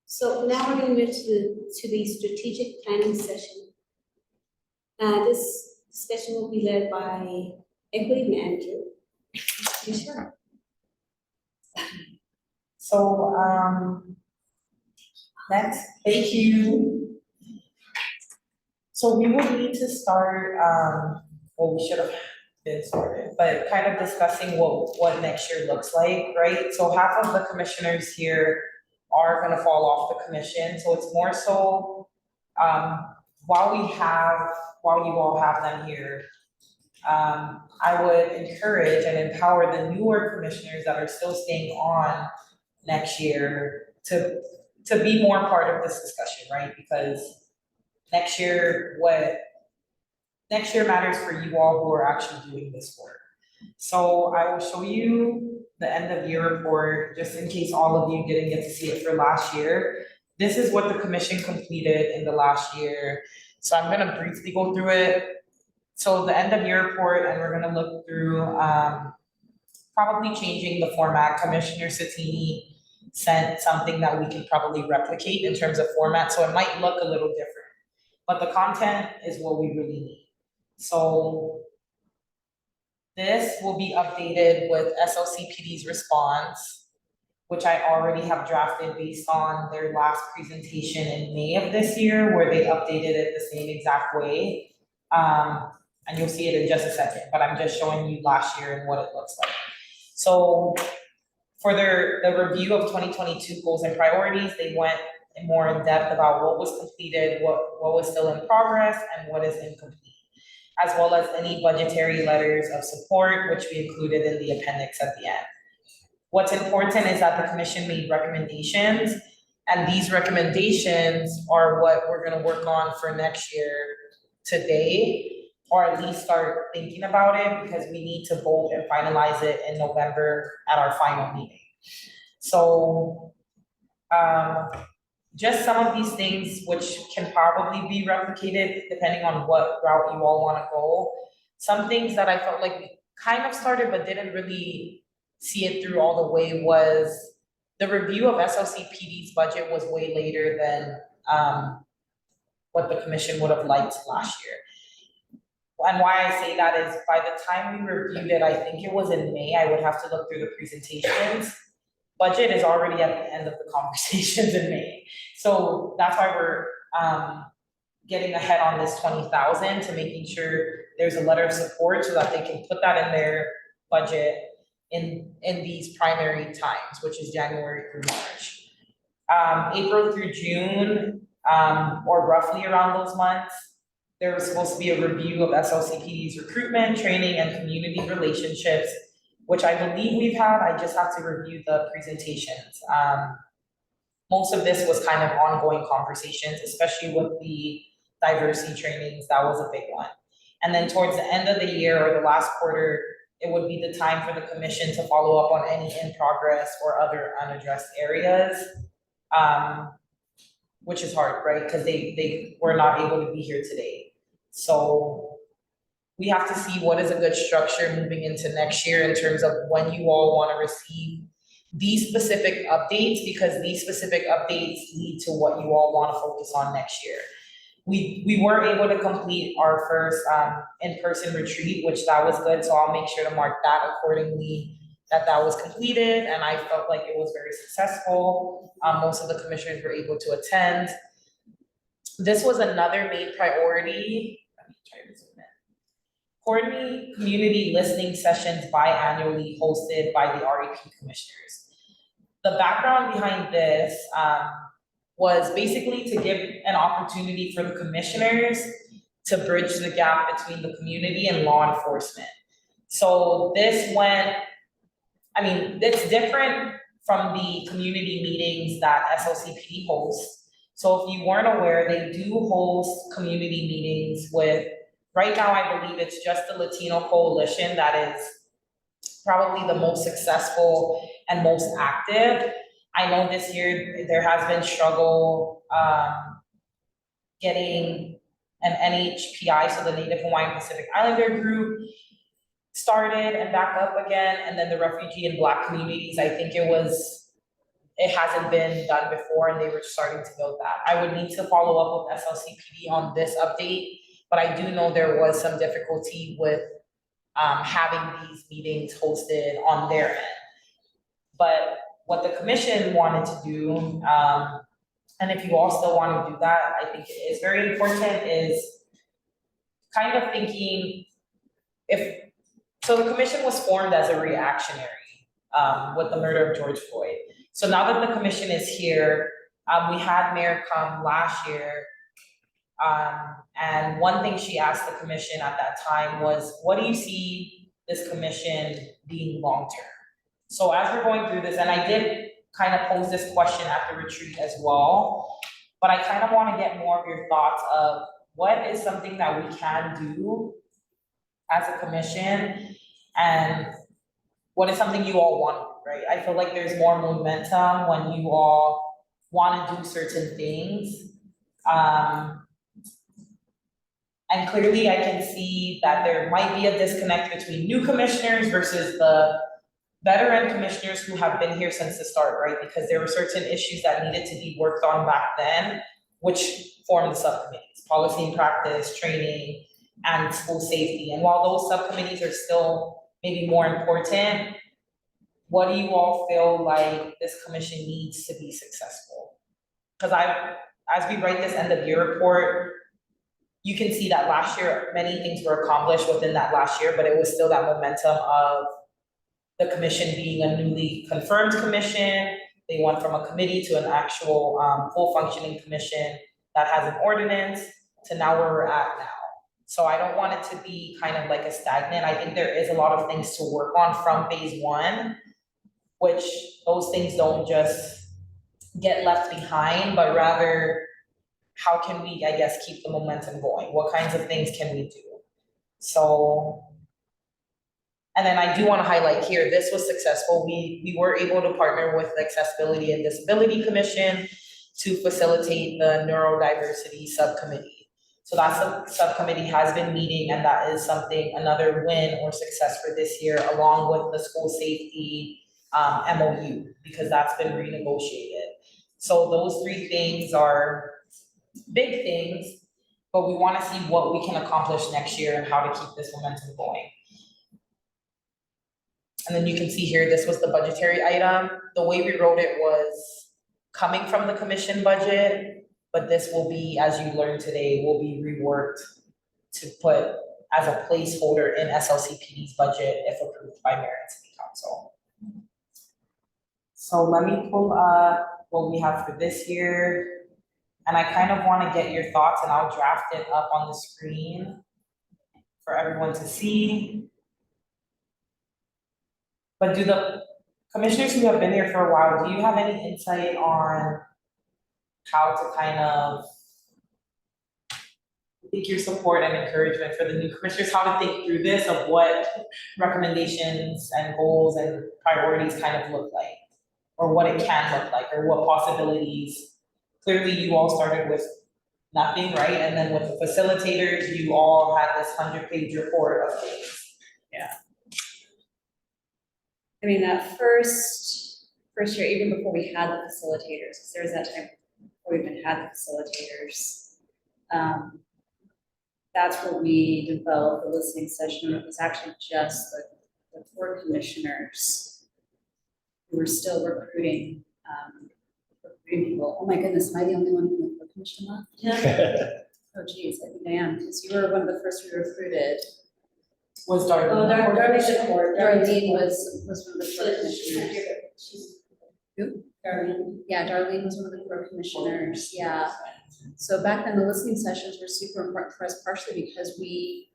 So now we're gonna move to the strategic planning session. This discussion will be led by Equity Manager. Sure. So, next, thank you. So we would need to start, well, we should have been started, but kind of discussing what next year looks like, right? So half of the commissioners here are gonna fall off the commission, so it's more so, while you all have them here, I would encourage and empower the newer commissioners that are still staying on next year to be more part of this discussion, right? Because next year matters for you all who are actually doing this work. So I will show you the end of year report, just in case all of you didn't get to see it for last year. This is what the commission completed in the last year. So I'm gonna briefly go through it. So the end of year report, and we're gonna look through, probably changing the format. Commissioner Satini sent something that we can probably replicate in terms of format, so it might look a little different. But the content is what we really need. So this will be updated with SLCPD's response, which I already have drafted based on their last presentation in May of this year, where they updated it the same exact way. And you'll see it in just a second, but I'm just showing you last year and what it looks like. So for the review of 2022 goals and priorities, they went more in depth about what was completed, what was still in progress, and what is incomplete, as well as any budgetary letters of support, which we included in the appendix at the end. What's important is that the commission made recommendations, and these recommendations are what we're gonna work on for next year today, or at least start thinking about it, because we need to vote and finalize it in November at our final meeting. So, just some of these things which can probably be replicated depending on what route you all wanna go. Some things that I felt like we kind of started but didn't really see it through all the way was the review of SLCPD's budget was way later than what the commission would have liked last year. And why I say that is by the time we reviewed it, I think it was in May, I would have to look through the presentations. Budget is already at the end of the conversations in May. So that's why we're getting ahead on this 20,000 to making sure there's a letter of support so that they can put that in their budget in these primary times, which is January through March. April through June, or roughly around those months, there was supposed to be a review of SLCPD's recruitment, training, and community relationships, which I believe we've had. I just have to review the presentations. Most of this was kind of ongoing conversations, especially with the diversity trainings. That was a big one. And then towards the end of the year or the last quarter, it would be the time for the commission to follow up on any in progress or other unaddressed areas. Which is hard, right? Because they were not able to be here today. So we have to see what is a good structure moving into next year in terms of when you all want to receive these specific updates, because these specific updates lead to what you all want to focus on next year. We were able to complete our first in-person retreat, which that was good. So I'll make sure to mark that accordingly, that was completed, and I felt like it was very successful. Most of the commissioners were able to attend. This was another main priority. Let me try to zoom in. Coordinate community listening sessions biannually hosted by the REP commissioners. The background behind this was basically to give an opportunity for the commissioners to bridge the gap between the community and law enforcement. So this went, I mean, it's different from the community meetings that SLCPD hosts. So if you weren't aware, they do host community meetings with, right now, I believe it's just the Latino Coalition that is probably the most successful and most active. I know this year there has been struggle getting an NHPI, so the Native Hawaiian Pacific Islander group, started and back up again, and then the refugee and Black communities, I think it hasn't been done before and they were starting to build that. I would need to follow up with SLCPD on this update, but I do know there was some difficulty with having these meetings hosted on their end. But what the commission wanted to do, and if you all still want to do that, I think it is very important, is kind of thinking so the commission was formed as a reactionary with the murder of George Floyd. So now that the commission is here, we had Mayor come last year, and one thing she asked the commission at that time was, what do you see this commission being long-term? So as we're going through this, and I did kind of pose this question at the retreat as well, but I kind of want to get more of your thoughts of what is something that we can do as a commission, and what is something you all want to do, right? I feel like there's more momentum when you all want to do certain things. And clearly I can see that there might be a disconnect between new commissioners versus the veteran commissioners who have been here since the start, right? Because there were certain issues that needed to be worked on back then, which formed the subcommittees, policy and practice, training, and school safety. And while those subcommittees are still maybe more important, what do you all feel like this commission needs to be successful? Because as we write this end of year report, you can see that last year, many things were accomplished within that last year, but it was still that momentum of the commission being a newly confirmed commission. They went from a committee to an actual full functioning commission that has an ordinance to now where we're at now. So I don't want it to be kind of like a stagnant. I think there is a lot of things to work on from phase one, which those things don't just get left behind, but rather how can we, I guess, keep the momentum going? What kinds of things can we do? So, and then I do want to highlight here, this was successful. We were able to partner with the Accessibility and Disability Commission to facilitate the neurodiversity subcommittee. So that subcommittee has been meeting, and that is something, another win or success for this year, along with the school safety MOU, because that's been renegotiated. So those three things are big things, but we want to see what we can accomplish next year and how to keep this momentum going. And then you can see here, this was the budgetary item. The way we wrote it was coming from the commission budget, but this will be, as you learned today, will be reworked to put as a placeholder in SLCPD's budget if approved by Mayor and City Council. So let me pull up what we have for this year. And I kind of want to get your thoughts, and I'll draft it up on the screen for everyone to see. But do the commissioners who have been here for a while, do you have any insight on how to kind of seek your support and encouragement for the new commissioners, how to think through this, of what recommendations and goals and priorities kind of look like, or what it can look like, or what possibilities? Clearly you all started with nothing, right? And then with the facilitators, you all had this 100-page report of things. Yeah. I mean, that first year, even before we had the facilitators, because there was that time before we even had the facilitators, that's where we developed the listening session. It was actually just the 4 commissioners who were still recruiting people. Oh my goodness, am I the only one from the commission left? Yeah. Oh geez, I think I am, because you were one of the first we recruited. Was Darlene? Darlene was one of the first commissioners. Darlene. Yeah, Darlene was one of the core commissioners, yeah. So back then, the listening sessions were super important for us, partially because we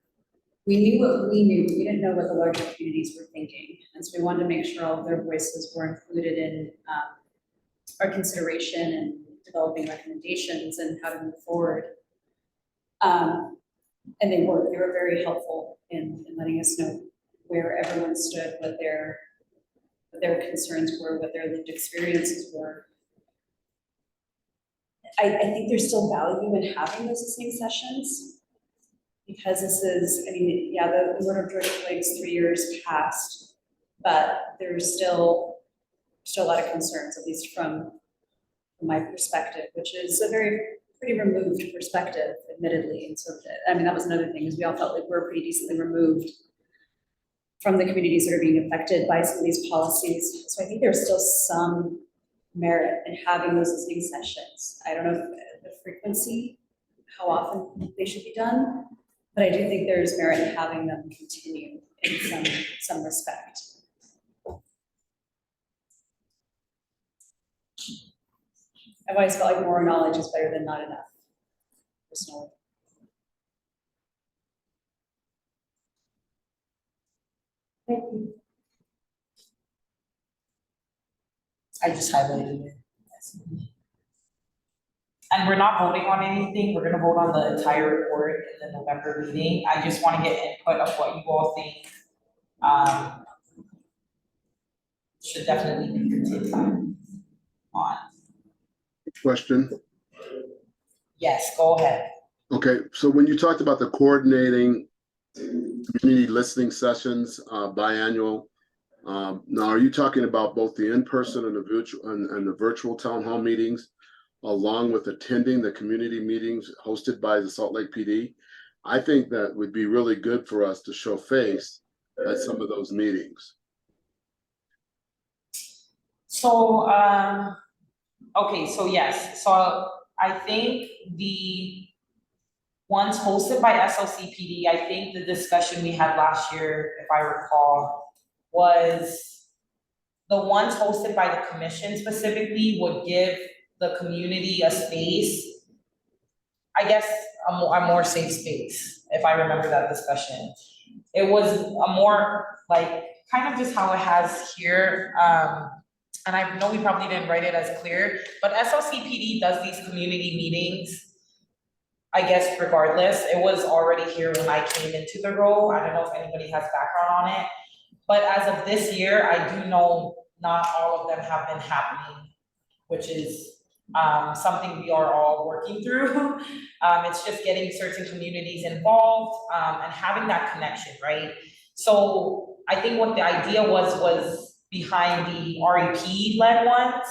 knew what we knew, but we didn't know what the larger communities were thinking. And so we wanted to make sure all of their voices were included in our consideration and developing recommendations and how to move forward. And they were very helpful in letting us know where everyone stood, what their concerns were, what their lived experiences were. I think there's still value in having those listening sessions, because this is, I mean, yeah, the Order of Georgia Flag's 3 years passed, but there's still a lot of concerns, at least from my perspective, which is a pretty removed perspective, admittedly. And so, I mean, that was another thing, is we all felt like we're pretty decently removed from the communities that are being affected by some of these policies. So I think there's still some merit in having those listening sessions. I don't know if the frequency, how often they should be done, but I do think there's merit in having them continue in some respect. I've always felt like more knowledge is better than not enough, personally. Thank you. I just highlighted it. And we're not voting on anything, we're gonna vote on the entire report in the November meeting. I just wanna get input of what you all think. Should definitely be continued on. Question. Yes, go ahead. Okay, so when you talked about the coordinating community listening sessions, biannual, now are you talking about both the in-person and the virtual town hall meetings, along with attending the community meetings hosted by the Salt Lake PD? I think that would be really good for us to show face at some of those meetings. So, okay, so yes, so I think the ones hosted by SLCPD, I think the discussion we had last year, if I recall, was the ones hosted by the commission specifically would give the community a space, I guess a more safe space, if I remember that discussion. It was a more like kind of just how it has here, and I know we probably didn't write it as clear, but SLCPD does these community meetings, I guess regardless. It was already here when I came into the role. I don't know if anybody has background on it, but as of this year, I do know not all of them have been happening, which is something we are all working through. It's just getting certain communities involved and having that connection, right? So I think what the idea was behind the REP-led ones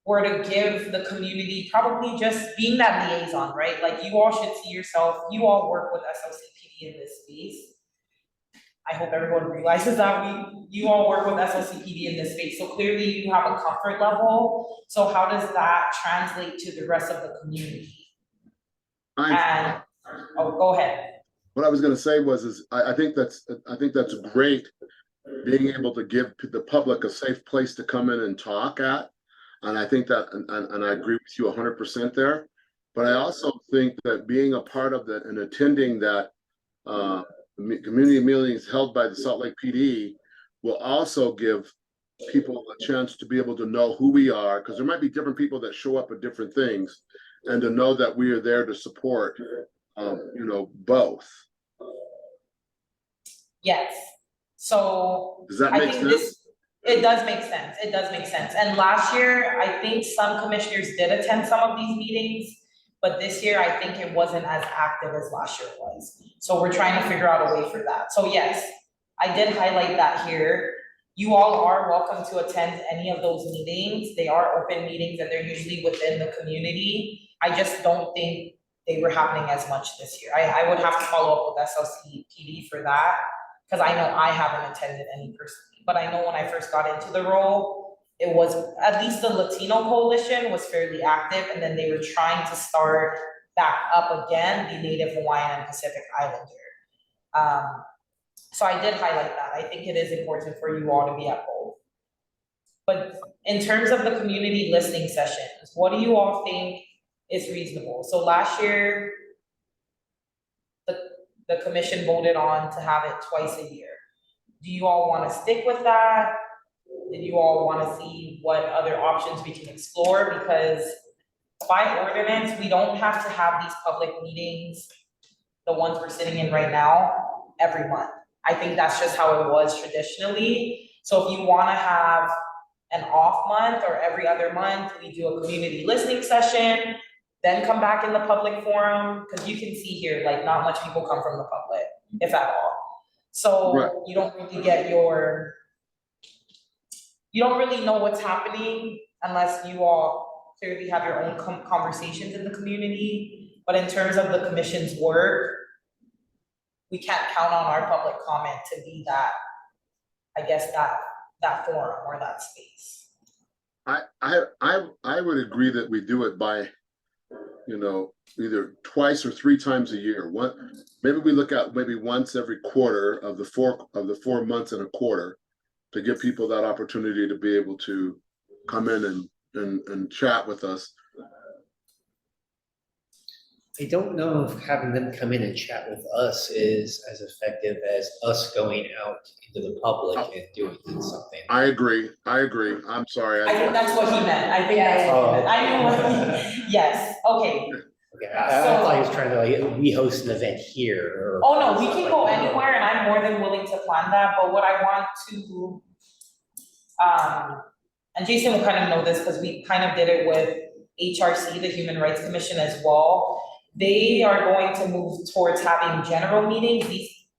were to give the community probably just being that liaison, right? Like you all should see yourself, you all work with SLCPD in this space. I hope everyone realizes that you all work with SLCPD in this space. So clearly you have a comfort level. So how does that translate to the rest of the community? And, oh, go ahead. What I was going to say was, I think that's great, being able to give the public a safe place to come in and talk at. And I think that, and I agree with you 100% there. But I also think that being a part of that and attending that community meetings held by the Salt Lake PD will also give people a chance to be able to know who we are, because there might be different people that show up at different things, and to know that we are there to support, both. Yes. So does that make sense? It does make sense. It does make sense. And last year, I think some commissioners did attend some of these meetings, but this year I think it wasn't as active as last year was. So we're trying to figure out a way for that. So yes, I did highlight that here. You all are welcome to attend any of those meetings. They are open meetings and they're usually within the community. I just don't think they were happening as much this year. I would have to follow up with SLCPD for that, because I know I haven't attended any personally. But I know when I first got into the role, it was, at least the Latino Coalition was fairly active, and then they were trying to start back up again, the Native Hawaiian and Pacific Islander. So I did highlight that. I think it is important for you all to be at both. But in terms of the community listening sessions, what do you all think is reasonable? So last year, the commission voted on to have it twice a year. Do you all wanna stick with that? Did you all wanna see what other options we can explore? Because by ordinance, we don't have to have these public meetings, the ones we're sitting in right now, every month. I think that's just how it was traditionally. So if you wanna have an off month or every other month, we do a community listening session, then come back in the public forum, because you can see here, like, not much people come from the public, if at all. So Right. you don't really get you don't really know what's happening unless you all clearly have your own conversations in the community. But in terms of the commission's work, we can't count on our public comment to be that, I guess, that forum or that space. I would agree that we do it by, either twice or 3 times a year. Maybe we look at maybe once every quarter of the 4 months in a quarter to give people that opportunity to be able to come in and chat with us. I don't know if having them come in and chat with us is as effective as us going out into the public and doing something. I agree. I'm sorry. I think that's what he meant. I think that's what he meant. I knew what he, yes, okay. Okay, I thought he was trying to, like, we host an event here or. Oh, no, we can go anywhere and I'm more than willing to plan that, but what I want to, and Jason will kind of know this because we kind of did it with HRC, the Human Rights Commission as well. They are going to move towards having general meetings,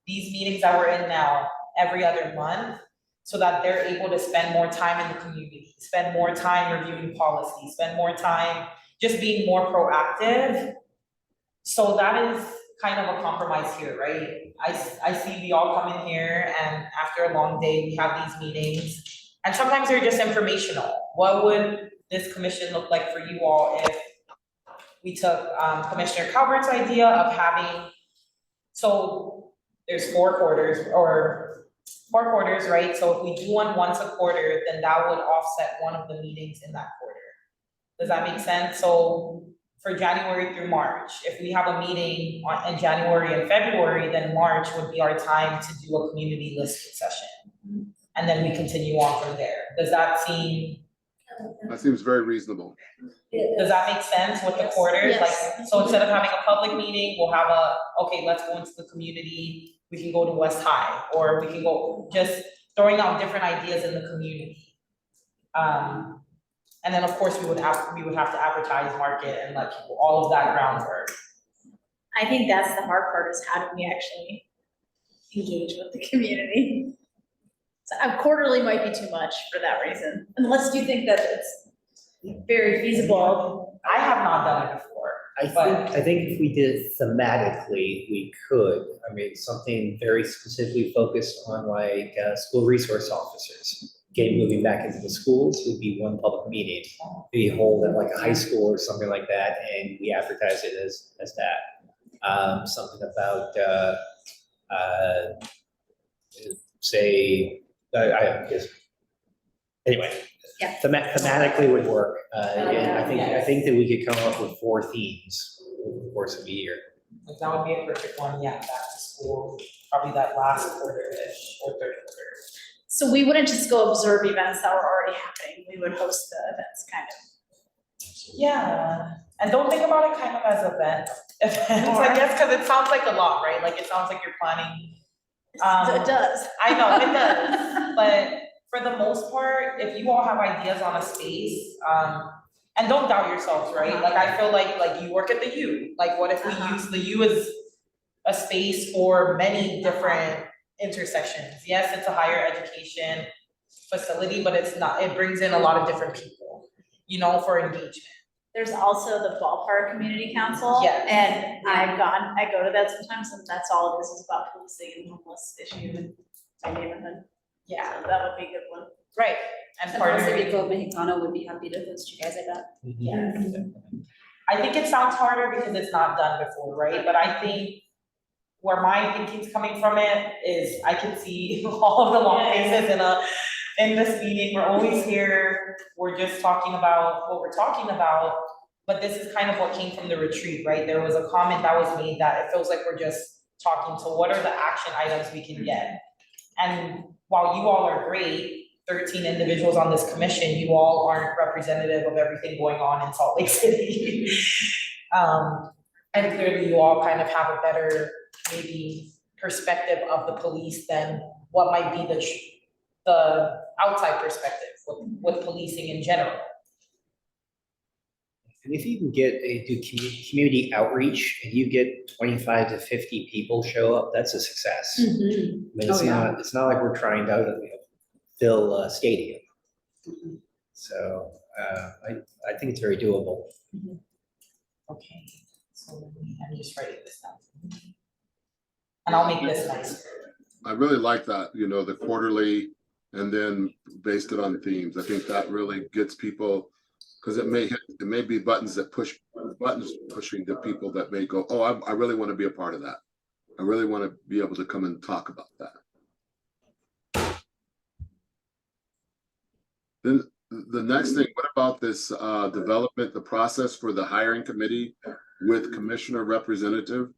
these meetings that we're in now, every other month, so that they're able to spend more time in the community, spend more time reviewing policy, spend more time just being more proactive. So that is kind of a compromise here, right? I see we all come in here and after a long day, we have these meetings, and sometimes they're just informational. What would this commission look like for you all if we took Commissioner Calvert's idea of having, so there's 4 quarters, right? So if we do one once a quarter, then that would offset one of the meetings in that quarter. Does that make sense? So for January through March, if we have a meeting in January and February, then March would be our time to do a community listening session. And then we continue on from there. Does that seem? That seems very reasonable. Does that make sense with the quarters? Yes. Like, so instead of having a public meeting, we'll have okay, let's go into the community, we can go to West High, or we can go just throwing out different ideas in the community. And then of course we would have to advertise, market, and let people, all of that groundwork. I think that's the hard part, is how do we actually engage with the community? So quarterly might be too much for that reason, unless you think that it's very feasible. I have not done it before. I think if we did it thematically, we could. I mean, something very specifically focused on like school resource officers. Moving back into the schools would be one public meeting. We hold at like a high school or something like that, and we advertise it as that. Something about say, I guess. Anyway, Yeah. Thematically would work. And I think that we could come up with 4 themes over the course of a year. Like that would be a perfect one, yeah, back to school, probably that last quarter-ish or third quarter. So we wouldn't just go observe events that were already happening, we would host the events kind of. Yeah, and don't think about it kind of as events, I guess, because it sounds like a lot, right? Like it sounds like you're planning. It does. I know, it does, but for the most part, if you all have ideas on a space, and don't doubt yourselves, right? Like I feel like you work at the U, like what if we use the U as a space for many different intersections? Yes, it's a higher education facility, but it's not, it brings in a lot of different people, for engagement. There's also the ballpark community council. Yes. And I go to that sometimes, and that's all it is about policing and homeless issue in my neighborhood. Yeah, So that would be a good one. right, and partnering. Pacifico Mexicano would be happy to host you guys at that. Yeah. I think it sounds harder because it's not done before, right? But I think where my thinking's coming from it is I can see all of the long faces in this meeting, we're always here, we're just talking about what we're talking about. But this is kind of what came from the retreat, right? There was a comment that was made that it feels like we're just talking to what are the action items we can get? And while you all are great, 13 individuals on this commission, you all aren't representative of everything going on in Salt Lake City. And clearly you all kind of have a better, maybe, perspective of the police than what might be the outside perspective with policing in general. And if you can do community outreach and you get 25 to 50 people show up, that's a success. I mean, it's not like we're trying to fill a stadium. So I think it's very doable. Okay, so I'm just writing this down. And I'll make this nice. I really like that, you know, the quarterly and then based it on themes. I think that really gets people, because it may be buttons pushing the people that may go, oh, I really want to be a part of that. I really want to be able to come and talk about that. Then the next thing, what about this development, the process for the hiring committee with commissioner representative?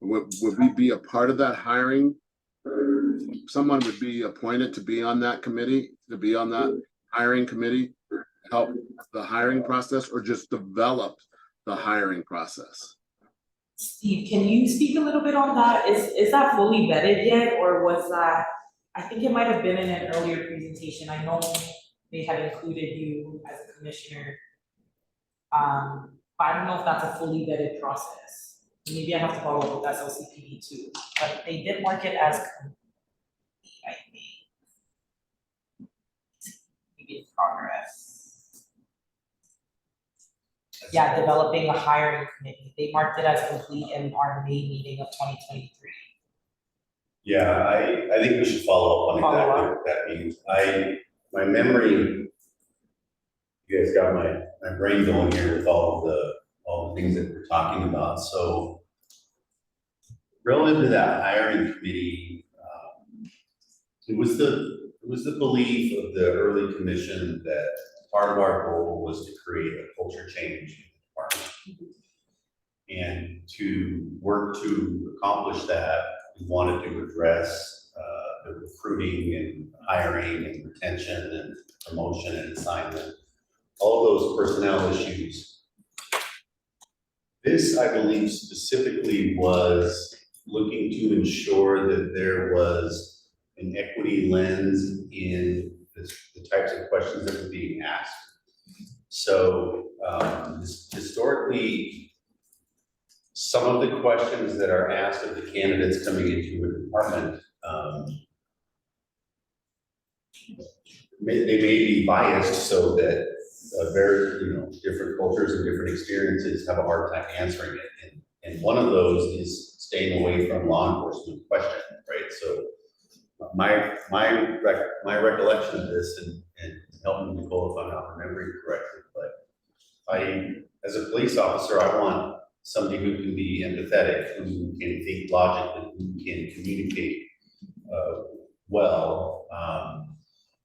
Would we be a part of that hiring? Someone would be appointed to be on that committee, to be on that hiring committee, help the hiring process, or just develop the hiring process? Steve, can you speak a little bit on that? Is that fully vetted yet, or was that, I think it might have been in an earlier presentation. I know they had included you as a commissioner. But I don't know if that's a fully vetted process. Maybe I have to follow up with SLCPD too, but they did mark it as complete, I think. Maybe in progress. Yeah, developing a hiring committee. They marked it as complete in our May meeting of 2023. Yeah, I think we should follow up on exactly what that means. My memory, you guys got my brain going here with all the things that we're talking about. So relative to that hiring committee, it was the belief of the early commission that part of our goal was to create a culture change in the department. And to work to accomplish that, we wanted to address the recruiting and hiring and retention and promotion and assignment, all those personnel issues. This, I believe, specifically was looking to ensure that there was an equity lens in the types of questions that were being asked. So historically, some of the questions that are asked of the candidates coming into a department, they may be biased so that very, different cultures and different experiences have a hard time answering it. And one of those is staying away from law enforcement questions, right? So my recollection of this, and help me, Nicole, if I'm not remembering correctly, but as a police officer, I want somebody who can be empathetic, who can think logically, who can communicate well.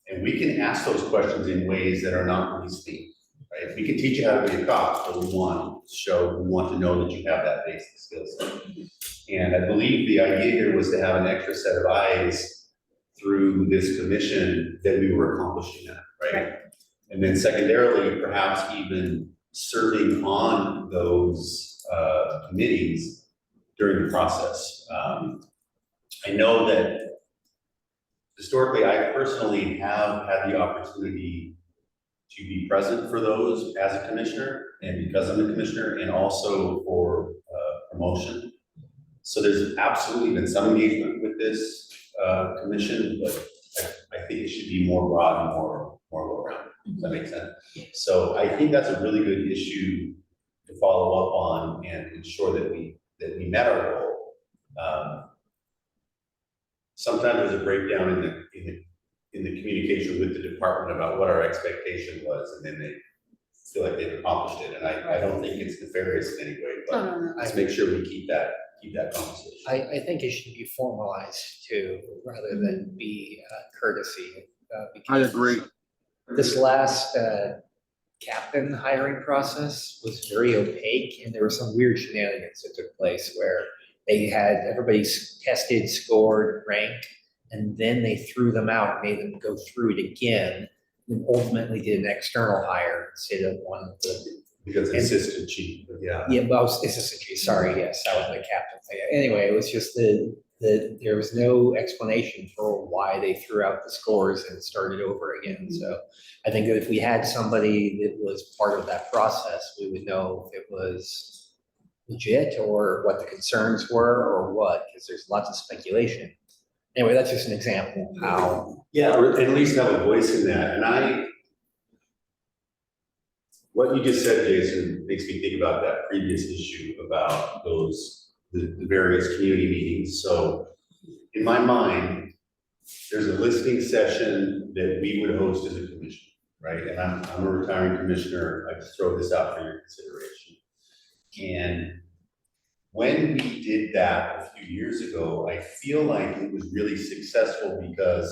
And we can ask those questions in ways that are not really speak, right? We can teach you how to be a cop, but we want to know that you have that basic skill set. And I believe the idea here was to have an extra set of eyes through this commission that we were accomplishing that, right? And then secondarily, perhaps even serving on those committees during the process. I know that historically, I personally have had the opportunity to be present for those as a commissioner, and because I'm a commissioner, and also for promotion. So there's absolutely been some engagement with this commission, but I think it should be more broad and more well-rounded. Does that make sense? So I think that's a really good issue to follow up on and ensure that we met our goal. Sometimes there's a breakdown in the communication with the department about what our expectation was, and then they feel like they've accomplished it. And I don't think it's nefarious in any way, but let's make sure we keep that conversation. I think it should be formalized too, rather than be courtesy. I because agree. this last captain hiring process was very opaque, and there were some weird shenanigans that took place where they had everybody tested, scored, ranked, and then they threw them out, made them go through it again, and ultimately did an external hire instead of one of the. Because assistant chief, but yeah. Yeah, but I was assistant chief, sorry, yes, that was my captain thing. Anyway, it was just there was no explanation for why they threw out the scores and started over again. So I think that if we had somebody that was part of that process, we would know if it was legit or what the concerns were or what, because there's lots of speculation. Anyway, that's just an example of how. Yeah, or at least have a voice in that, and what you just said, Jason, makes me think about that previous issue about the various community meetings. So in my mind, there's a listening session that we would host as a commission, right? And I'm a retiring commissioner, I just throw this out for your consideration. And when we did that a few years ago, I feel like it was really successful because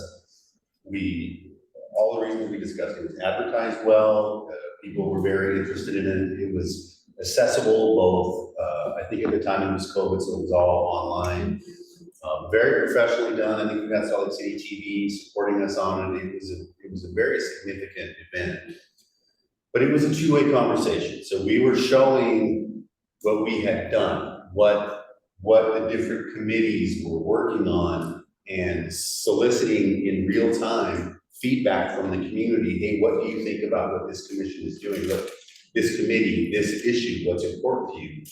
all the reasons we discussed, it was advertised well, people were very interested in it, it was accessible both, I think at the time it was COVID, so it was all online. Very professionally done, I think we got Salt Lake City TV supporting us on it, it was a very significant event. But it was a two-way conversation, so we were showing what we had done, what the different committees were working on, and soliciting in real time feedback from the community. Hey, what do you think about what this commission is doing? What this committee, this issue, what's important to you?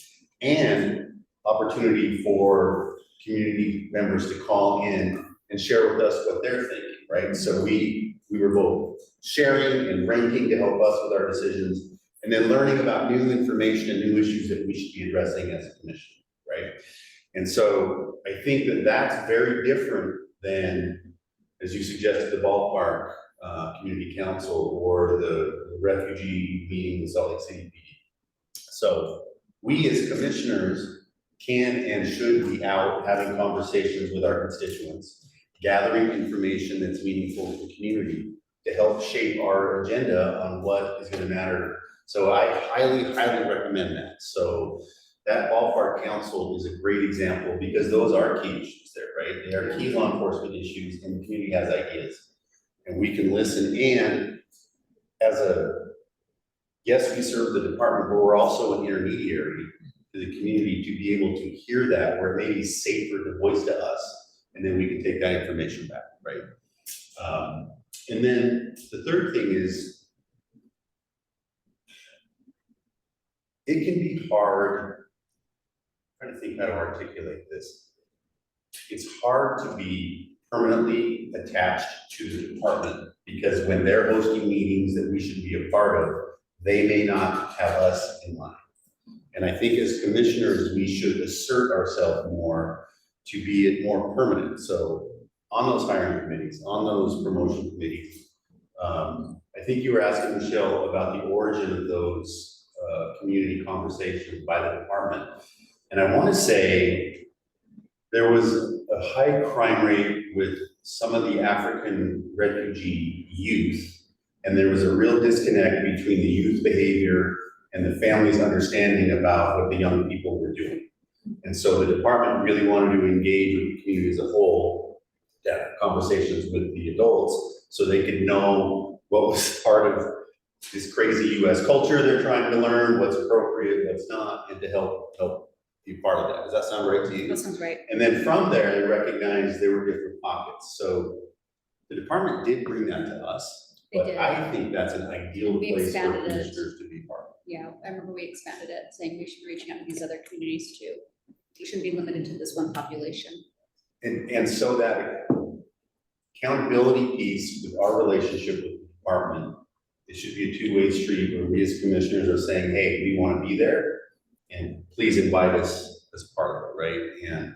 And opportunity for community members to call in and share with us what they're thinking, right? So we were both sharing and ranking to help us with our decisions, and then learning about new information and new issues that we should be addressing as a commission, right? And so I think that that's very different than, as you suggested, the ballpark community council or the refugee meeting, the Salt Lake City meeting. So we as commissioners can and should be out having conversations with our constituents, gathering information that's meaningful to the community to help shape our agenda on what is going to matter. So I highly, highly recommend that. So that ballpark council is a great example because those are key issues there, right? They are key law enforcement issues and the community has ideas. And we can listen, and yes, we serve the department, but we're also an intermediary to the community to be able to hear that where it may be safer to voice to us, and then we can take that information back, right? And then the third thing is, it can be hard, I'm trying to think how to articulate this. It's hard to be permanently attached to the department because when they're hosting meetings that we should be a part of, they may not have us in mind. And I think as commissioners, we should assert ourselves more to be it more permanent. So on those hiring committees, on those promotion committees, I think you were asking Michelle about the origin of those community conversations by the department. And I want to say there was a high crime rate with some of the African refugee youth, and there was a real disconnect between the youth behavior and the family's understanding about what the young people were doing. And so the department really wanted to engage with the community as a whole, to have conversations with the adults so they could know what was part of this crazy US culture they're trying to learn, what's appropriate, what's not, and to help be part of that. Does that sound right to you? That sounds right. And then from there, they recognized there were different pockets. So the department did bring that to us, They but did. I think that's an ideal We place for expanded it. commissioners to be part of. Yeah, I remember we expanded it, saying we should be reaching out to these other communities too. You shouldn't be limited to this one population. And so that accountability piece with our relationship with the department, it should be a two-way street where we as commissioners are saying, hey, we want to be there and please invite us as part of it, right? And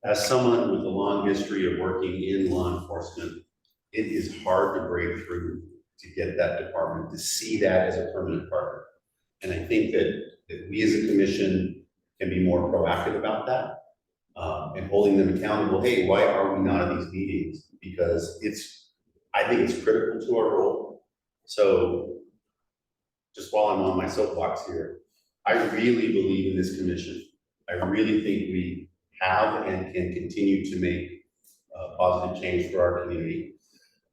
as someone with a long history of working in law enforcement, it is hard to break through to get that department to see that as a permanent partner. And I think that we as a commission can be more proactive about that and holding them accountable. Hey, why are we not at these meetings? Because I think it's critical to our role. So just while I'm on my soapbox here, I really believe in this commission. I really think we have and can continue to make positive change for our community.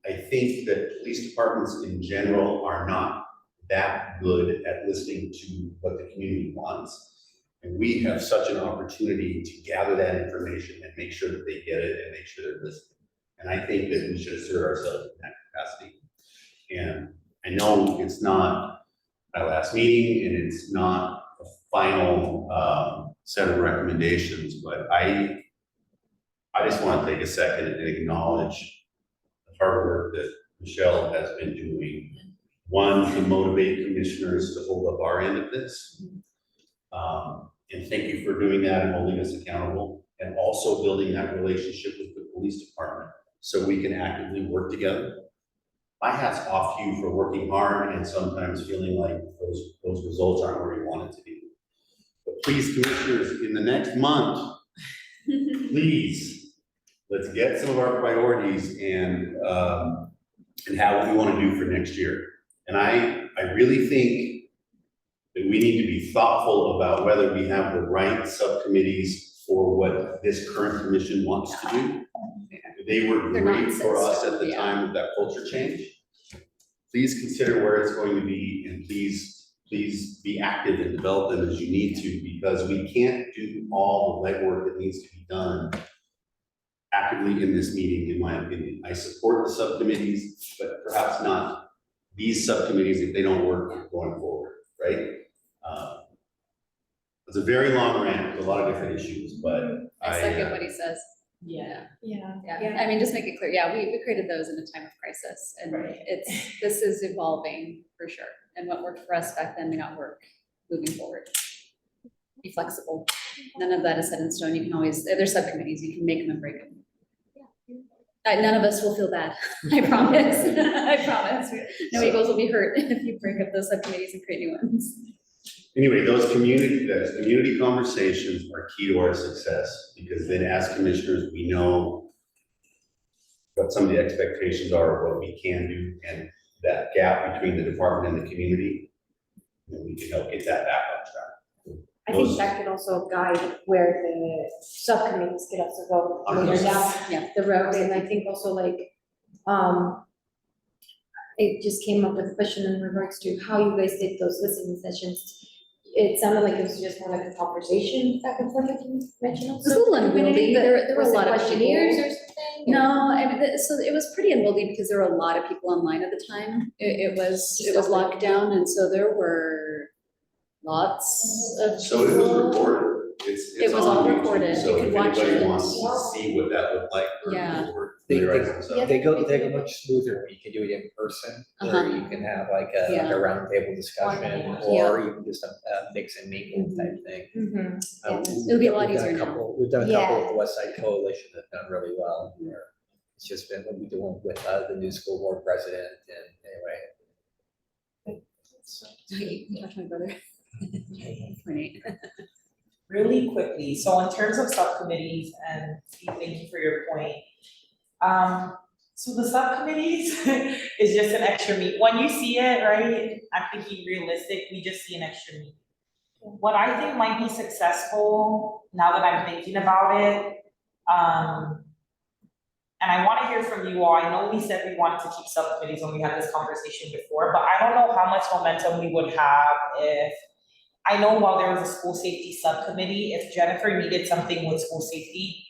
I think that police departments in general are not that good at listening to what the community wants. And we have such an opportunity to gather that information and make sure that they get it and make sure they're listening. And I think that we should assert ourselves in that capacity. And I know it's not my last meeting and it's not a final set of recommendations, but I just want to take a second and acknowledge the hard work that Michelle has been doing. One, to motivate commissioners to hold up our end of this. And thank you for doing that and holding us accountable, and also building that relationship with the police department so we can actively work together. My hat's off to you for working hard and sometimes feeling like those results aren't where you want it to be. But please, commissioners, in the next month, please, let's get some of our priorities and how we want to do for next year. And I really think that we need to be thoughtful about whether we have the right subcommittees for what this current commission wants to do. They were They're great not for us set at the in stone, time of that culture change. Please consider where it's going to be, and please be active and develop them as you need to, because we can't do all the legwork that needs to be done actively in this meeting, in my opinion. I support the subcommittees, but perhaps not these subcommittees if they don't work going forward, right? It's a very long rant with a lot of different issues, but I second what he says. Yeah. Yeah. Yeah, I mean, just make it clear, yeah, we created those in a time of crisis, and Right. this is evolving for sure. And what worked for us back then may not work moving forward. Be flexible. None of that is set in stone. You can always, there's subcommittees, you can make them and break them. None of us will feel bad, I promise, I promise. No egos will be hurt if you break up those subcommittees and create new ones. anyway, those community conversations are key to our success, because then as commissioners, we know what some of the expectations are of what we can do, and that gap between the department and the community, and we can help get that back on track. I think that could also guide where the subcommittees could also go later down the road, and I think also like, it just came up with a question in regards to how you guys did those listening sessions. It sounded like it was just more like a conversation back and forth, like you mentioned. It was a little unwieldy. There were a lot of questionnaires people. or something? No, I mean, so it was pretty unwieldy because there were a lot of people online at the time. It was locked down, and so there were lots of. So it was recorded. It's It was on all YouTube, recorded. So You could if watch anybody it. wants to see what that looked like. Yeah. They go. go much smoother when you can do it in person, where you can have like a Yeah. roundtable discussion, Yeah. or even just a mix and mingle type thing. It'll be a lot We've done easier now. We've done a couple Yeah. with the West Side Coalition that have done really well, where it's just been what we doing with the new school board president, and anyway. You talked to my brother. 28. Really quickly, so in terms of subcommittees, and Steve, thank you for your point. So the subcommittees is just an extra meet. When you see it, right, I'm thinking realistic, we just see an extra meet. What I think might be successful, now that I'm thinking about it, and I wanna hear from you all, I know we said we wanted to keep subcommittees when we had this conversation before, but I don't know how much momentum we would have if, I know while there was a school safety subcommittee, if Jennifer needed something with school safety,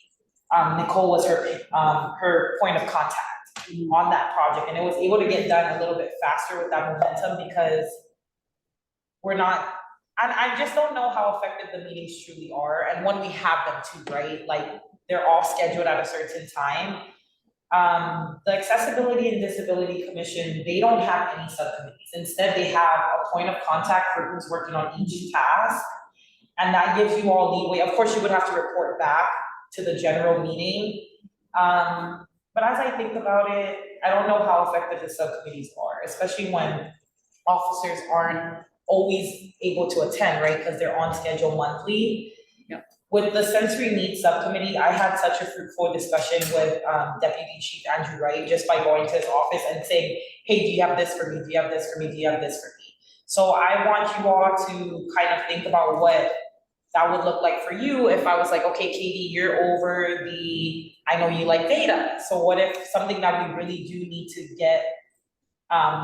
Nicole was her point of contact on that project, and it was able to get done a little bit faster with that momentum, because we're not, I just don't know how effective the meetings truly are, and when we have them too, right? Like, they're all scheduled at a certain time. The Accessibility and Disability Commission, they don't have any subcommittees. Instead, they have a point of contact for who's working on each task. And that gives you all leeway. Of course, you would have to report back to the general meeting. But as I think about it, I don't know how effective the subcommittees are, especially when officers aren't always able to attend, right? Because they're on schedule monthly. with the sensory needs subcommittee, I had such a fruitful discussion with Deputy Chief Andrew Wright, just by going to his office and saying, hey, do you have this for me? Do you have this for me? Do you have this for me? So I want you all to kind of think about what that would look like for you if I was like, okay, Katie, you're over I know you like data. So what if something that we really do need to get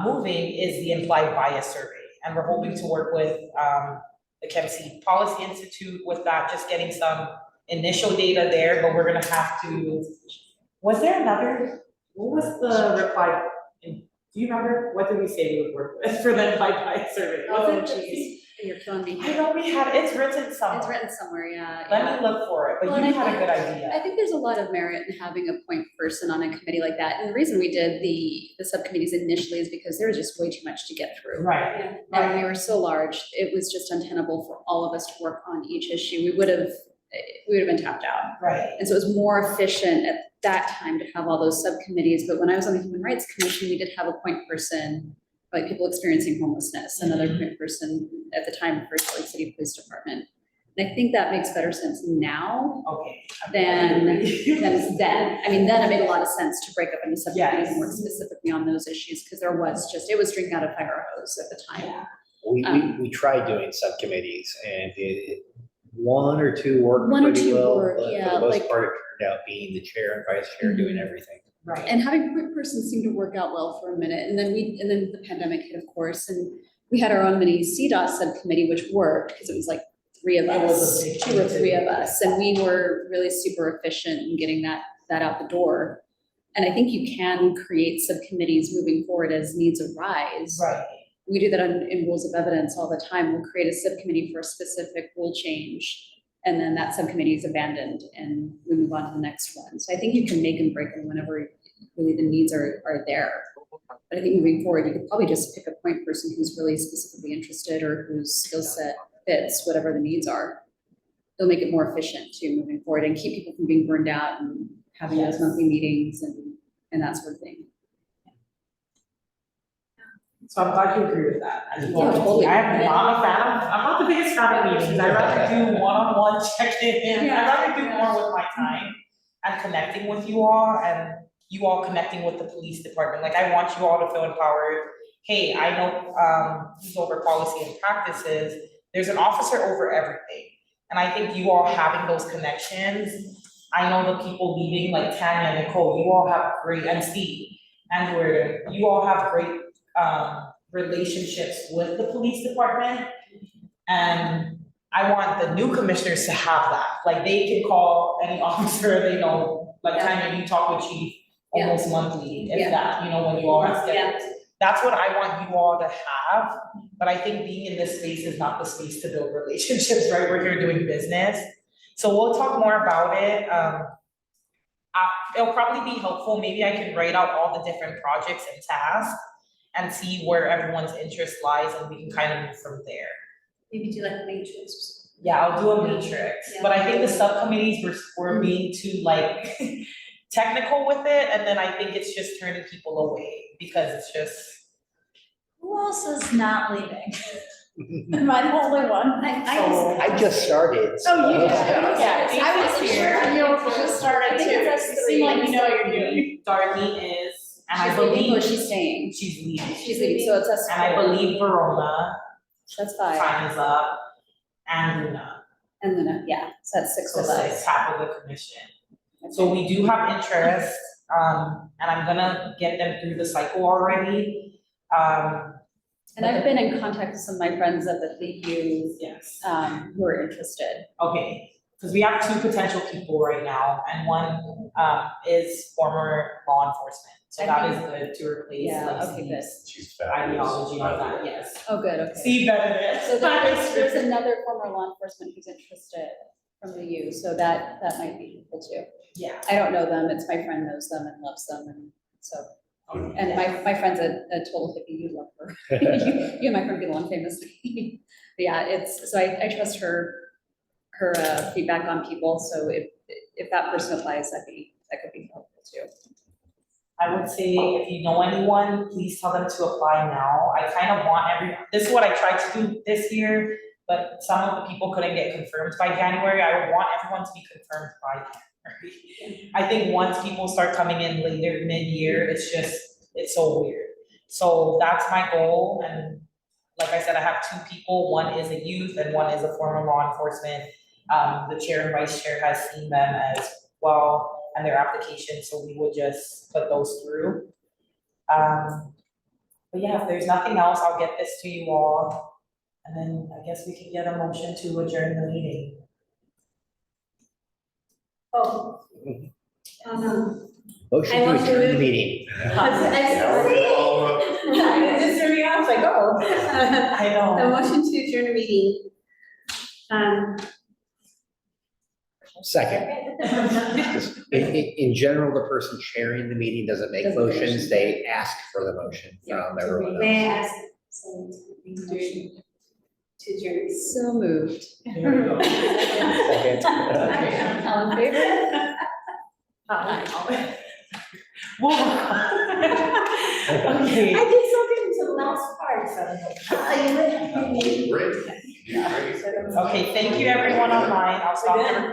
moving is the implied bias survey? And we're hoping to work with the KEMC Policy Institute with that, just getting some initial data there, but we're gonna have to, was there another, what was the reply? Do you remember, what did we say we would work with for the implied bias survey? Oh, geez, you're killing me. I know we had, it's written somewhere. It's written somewhere, yeah. Let me look for it, but Well, you and I had a good think- idea. I think there's a lot of merit in having a point person on a committee like that. And the reason we did the subcommittees initially is because there was just way too much to get through. Right. And we were so large, it was just untenable for all of us to work on each issue. We would have been tapped out. Right. And so it was more efficient at that time to have all those subcommittees. But when I was on the Human Rights Commission, we did have a point person, like people experiencing homelessness, another point person at the time for Salt Lake City Police Department. And I think that makes better sense now Okay. than then. I mean, then it made a lot of sense to break up into subcommittees and work specifically on those issues, because it was drinking out of fire hose at the time. We tried doing subcommittees and one or two worked One or pretty two well, worked, but for yeah, the most like- part, it turned out being the chair and vice chair doing everything. Right. And having point persons seemed to work out well for a minute, and then the pandemic hit, of course, and we had our own mini CDOT subcommittee, which worked, because it was like three of It was us, a big two or thing, three too. of us, and we were really super efficient in getting that out the door. And I think you can create subcommittees moving forward as needs arise. Right. We do that in rules of evidence all the time. We'll create a subcommittee for a specific rule change, and then that subcommittee is abandoned and we move on to the next one. So I think you can make and break them whenever really the needs are there. But I think moving forward, you could probably just pick a point person who's really specifically interested or whose skill set fits whatever the needs are. It'll make it more efficient too, moving forward, and keep people from being burned out and having those monthly meetings and that sort of thing. So I'm glad you agree with that. I just Yeah, wanted to- totally. I'm not a fan of, I'm not the biggest fan of meetings. I'd rather do one-on-one check-in. I'd rather do more with my time and connecting with you all and you all connecting with the police department. Like, I want you all to feel empowered. Hey, I know, who's over policy and practices. There's an officer over everything. And I think you all having those connections, I know the people leading, like Tanya, Nicole, you all have great, and Steve, Andrew, you all have great relationships with the police department. And I want the new commissioners to have that, like they can call any officer they know, like Tanya, you talk with chief almost monthly, if that, you know, when you all have schedules. That's what I want you all to have, but I think being in this space is not the space to build relationships, right? We're here doing business. So we'll talk more about it. It'll probably be helpful, maybe I can write out all the different projects and tasks and see where everyone's interest lies and we can kind of move from there. Maybe do like a matrix. Yeah, I'll do a matrix, but I think the subcommittees were being too like technical with it, and then I think it's just turning people away because it's just. Who else is not leaving? Am I the only one? I just started. Oh, you did? Yeah, Okay. I was here, you just started I think too. it's us You seem like you three. know what you're doing. Darlene is, and I She's leaving believe or she's staying? she's leaving. She's leaving, so it's us. And I four. believe Verona, That's five. time is up, and Luna, And then, yeah, so that's six so of us. six, half of the commission. So we do have interest, and I'm gonna get them through the cycle already. And I've been in contact with some of my friends at the FleetU, Yes. who are interested. Okay, because we have two potential people right now, and one is former law enforcement. So I that is think- good to replace Yeah, like okay, good. Steve's She's fabulous. ideology on that, yes. Oh, good, okay. Steve Benedict. So there's another former law enforcement who's interested from the U, so that might be helpful too. Yeah. I don't know them, it's my friend knows them and loves them, and so, and my friend's a total hippie, you love her. You and my friend get along famously. But yeah, so I trust her feedback on people, so if that person applies, that could be helpful too. I would say if you know anyone, please tell them to apply now. I kind of want this is what I tried to do this year. but some of the people couldn't get confirmed by January. I would want everyone to be confirmed by January. I think once people start coming in later, mid-year, it's so weird. So that's my goal, and like I said, I have 2 people, one is a youth and one is a former law enforcement. The chair and vice chair has seen them as well and their applications, so we would just put those through. But yeah, if there's nothing else, I'll get this to you all, and then I guess we can get a motion to adjourn the meeting. Oh. Motion I to want to adjourn the move- meeting. It just threw me off, like, oh. I know. A motion to adjourn a meeting. Second. Just in general, the person chairing the meeting doesn't make Doesn't make motions, they ask for the motion from everyone else. May I ask someone to adjourn? So moved. Second. All in favor? Okay. I did so good until the last part, so. Great. Okay, thank you everyone online. I'll stop the